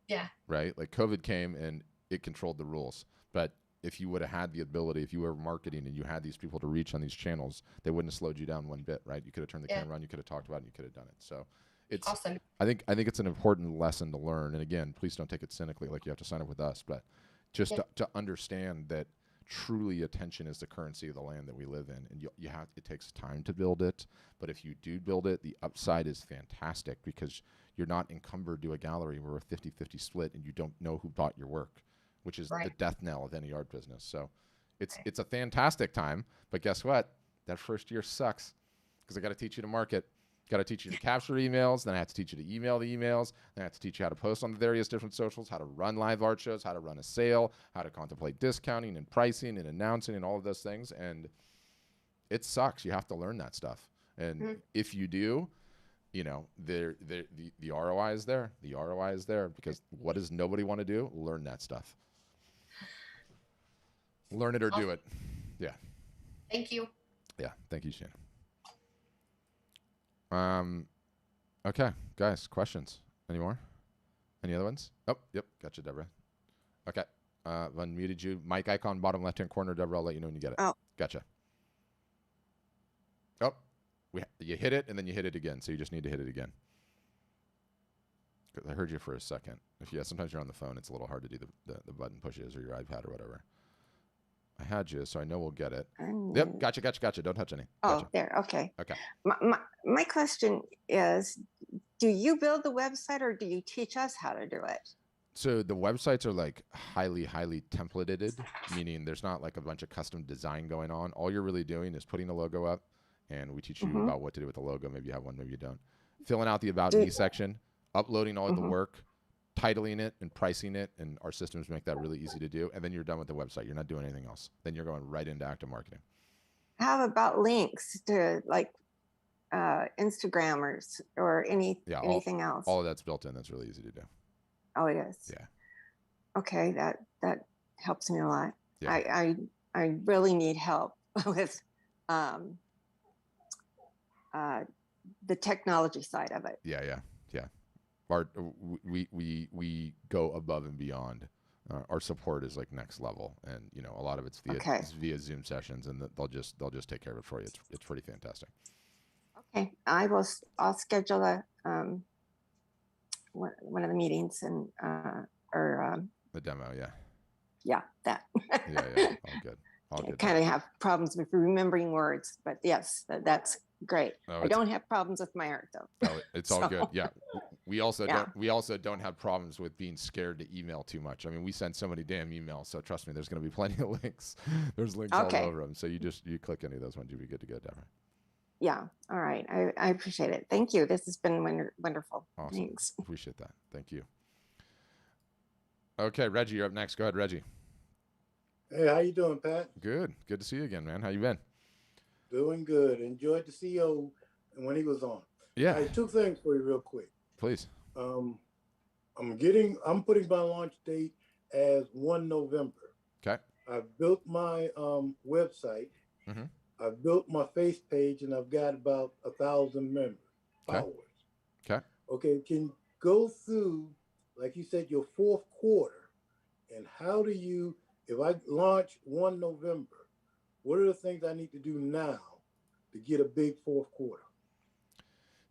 F: Yeah.
A: Right? Like COVID came and it controlled the rules, but if you would have had the ability, if you were marketing and you had these people to reach on these channels, they wouldn't have slowed you down one bit, right? You could have turned the camera on, you could have talked about it, and you could have done it. So it's
F: awesome.
A: I think it's an important lesson to learn. And again, please don't take it cynically, like you have to sign up with us, but just to understand that truly attention is the currency of the land that we live in, and it takes time to build it, but if you do build it, the upside is fantastic because you're not encumbered to a gallery where a 50-50 split and you don't know who bought your work, which is the death knell of any art business. So it's a fantastic time, but guess what? That first year sucks because I got to teach you to market. Got to teach you to capture emails, then I have to teach you to email the emails, then I have to teach you how to post on the various different socials, how to run live art shows, how to run a sale, how to contemplate discounting and pricing and announcing and all of those things. And it sucks. You have to learn that stuff. And if you do, you know, the ROI is there. The ROI is there because what does nobody want to do? Learn that stuff. Learn it or do it. Yeah.
F: Thank you.
A: Yeah. Thank you, Shannon. Okay, guys, questions? Any more? Any other ones? Oh, yep, gotcha, Deborah. Okay, unmuted you. Mic icon, bottom left-hand corner, Deborah, I'll let you know when you get it.
G: Oh.
A: Gotcha. Oh, you hit it, and then you hit it again, so you just need to hit it again. I heard you for a second. Sometimes you're on the phone, it's a little hard to do the button pushes or your iPad or whatever. I had you, so I know we'll get it. Yep, gotcha. Don't touch any. Gotcha.
G: Oh, there, okay.
A: Okay.
G: My question is, do you build the website or do you teach us how to do it?
A: So the websites are like highly templated, meaning there's not like a bunch of custom design going on. All you're really doing is putting a logo up, and we teach you about what to do with the logo. Maybe you have one, maybe you don't. Filling out the About Me section, uploading all of the work, titling it and pricing it, and our systems make that really easy to do. And then you're done with the website. You're not doing anything else. Then you're going right into active marketing.
G: How about links to like Instagrammers or anything else?
A: All of that's built in. That's really easy to do.
G: Oh, it is.
A: Yeah.
G: Okay, that helps me a lot.
A: Yeah.
G: I really need help with the technology side of it.
A: Yeah. We go above and beyond. Our support is like next level, and you know a lot of it's via Zoom sessions, and they'll just take care of it for you. It's pretty fantastic.
G: Okay, I'll schedule a one of the meetings and
A: the demo.
G: Yeah, that.
A: Yeah. All good.
G: I kind of have problems with remembering words, but yes, that's great. I don't have problems with my art though.
A: Oh, it's all good. Yeah. We also don't have problems with being scared to email too much. I mean, we send so many damn emails, so trust me, there's going to be plenty of links. There's links all over them. So you click any of those ones, you'll be good to go, Deborah.
G: Yeah. All right. I appreciate it. Thank you. This has been wonderful.
A: Awesome.
G: Thanks.
A: Appreciate that. Thank you. Okay, Reggie, you're up next. Go ahead, Reggie.
H: Hey, how you doing, Pat?
A: Good to see you again, man. How you been?
H: Doing good. Enjoyed the CEO when he was on.
A: Yeah.
H: Hey, two things for you real quick.
A: Please.
H: I'm putting my launch date as 1 November.
A: Okay.
H: I've built my website.
A: Mm-hmm.
H: I've built my face page, and I've got about 1,000 members. Followers. Okay. Can you go through, like you said, your fourth quarter, and how do you, if I launch 1 November, what are the things I need to do now to get a big fourth quarter?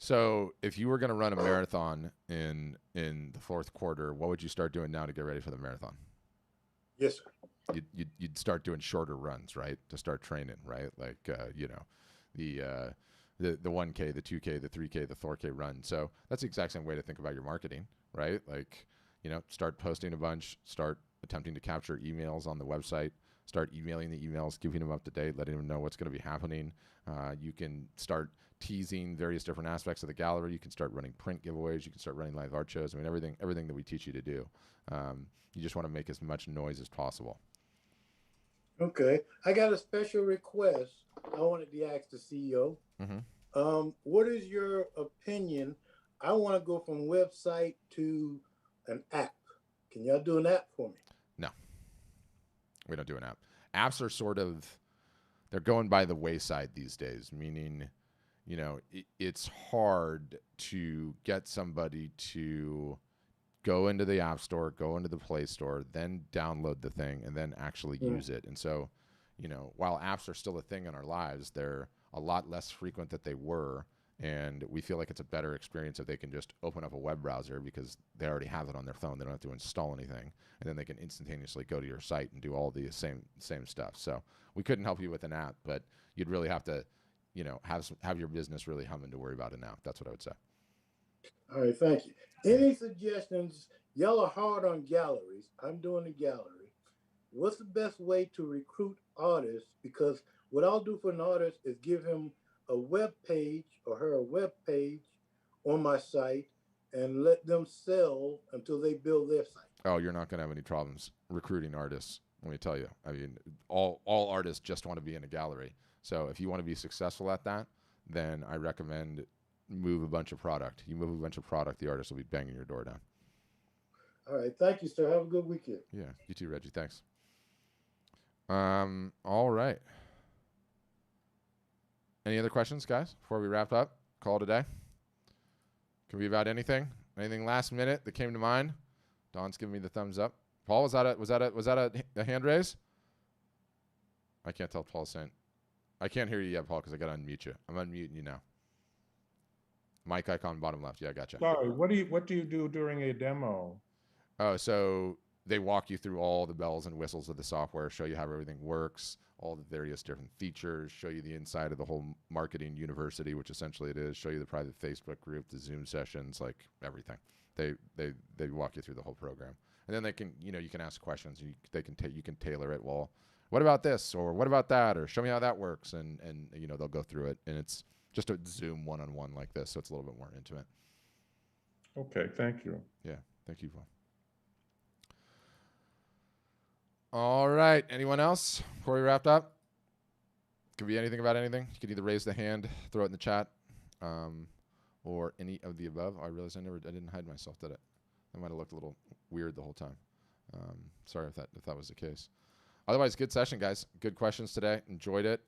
A: So if you were going to run a marathon in the fourth quarter, what would you start doing now to get ready for the marathon?
H: Yes, sir.
A: You'd start doing shorter runs, right? To start training, right? Like, the 1K, the 2K, the 3K, the 4K run. So that's the exact same way to think about your marketing, right? Like, start posting a bunch, start attempting to capture emails on the website, start emailing the emails, giving them up to date, letting them know what's going to be happening. You can start teasing various different aspects of the gallery. You can start running print giveaways. You can start running live art shows. I mean, everything that we teach you to do. You just want to make as much noise as possible.
H: Okay. I got a special request. I wanted to ask the CEO.
A: Mm-hmm.
H: What is your opinion? I want to go from website to an app. Can y'all do an app for me?
A: No. We don't do an app. Apps are they're going by the wayside these days, meaning, it's hard to get somebody to go into the App Store, go into the Play Store, then download the thing, and then actually use it. And so, while apps are still a thing in our lives, they're a lot less frequent than they were. And we feel like it's a better experience if they can just open up a web browser because they already have it on their phone. They don't have to install anything. And then they can instantaneously go to your site and do all the same stuff. So we couldn't help you with an app, but you'd really have to, have your business really humming to worry about an app. That's what I would say.
H: All right, thank you. Any suggestions? Y'all are hard on galleries. I'm doing a gallery. What's the best way to recruit artists? Because what I'll do for an artist is give him a web page or her a web page on my site and let them sell until they build their site.
A: Oh, you're not going to have any problems recruiting artists. Let me tell you. I mean, all artists just want to be in a gallery. So if you want to be successful at that, then I recommend move a bunch of product. You move a bunch of product, the artist will be banging your door down.
H: All right. Thank you, sir. Have a good weekend.
A: Yeah. You too, Reggie. Thanks. All right. Any other questions, guys, before we wrap up? Call it a day. Can be about anything. Anything last minute that came to mind? Don's giving me the thumbs up. Paul, was that a hand raise? I can't tell Paul's saying. I can't hear you yet, Paul, because I got to unmute you. I'm unmuting you now. Mic icon bottom left. Yeah, I gotcha.
I: Sorry, what do you do during a demo?
A: Oh, so they walk you through all the bells and whistles of the software, show you how everything works, all the various different features, show you the inside of the whole marketing university, which essentially it is, show you the private Facebook group, the Zoom sessions, like everything. They walk you through the whole program. And then they can, you can ask questions. You can tailor it. Well, what about this? Or what about that? Or show me how that works. And they'll go through it. And it's just a Zoom one-on-one like this. So it's a little bit more intimate.
I: Okay. Thank you.
A: Yeah. Thank you, Paul. All right. Anyone else before we wrapped up? Could be anything about anything. You could either raise the hand, throw it in the chat, or any of the above. I realized I didn't hide myself, did it? That might have looked a little weird the whole time. Sorry if that was the case. Otherwise, good session, guys. Good questions today. Enjoyed it.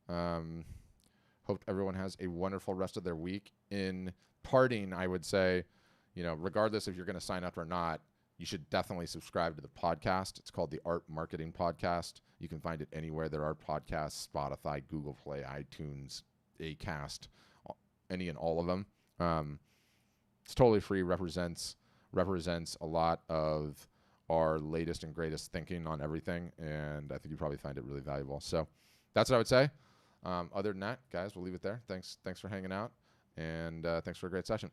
A: Hope everyone has a wonderful rest of their week. In parting, I would say, regardless if you're going to sign up or not, you should definitely subscribe to the podcast. It's called the Art Marketing Podcast. You can find it anywhere there are podcasts, Spotify, Google Play, iTunes, Acast, any and all of them. It's totally free, represents a lot of our latest and greatest thinking on everything, and I think you probably find it really valuable. So that's what I would say. Other than that, guys, we'll leave it there. Thanks for hanging out, and thanks for a great session.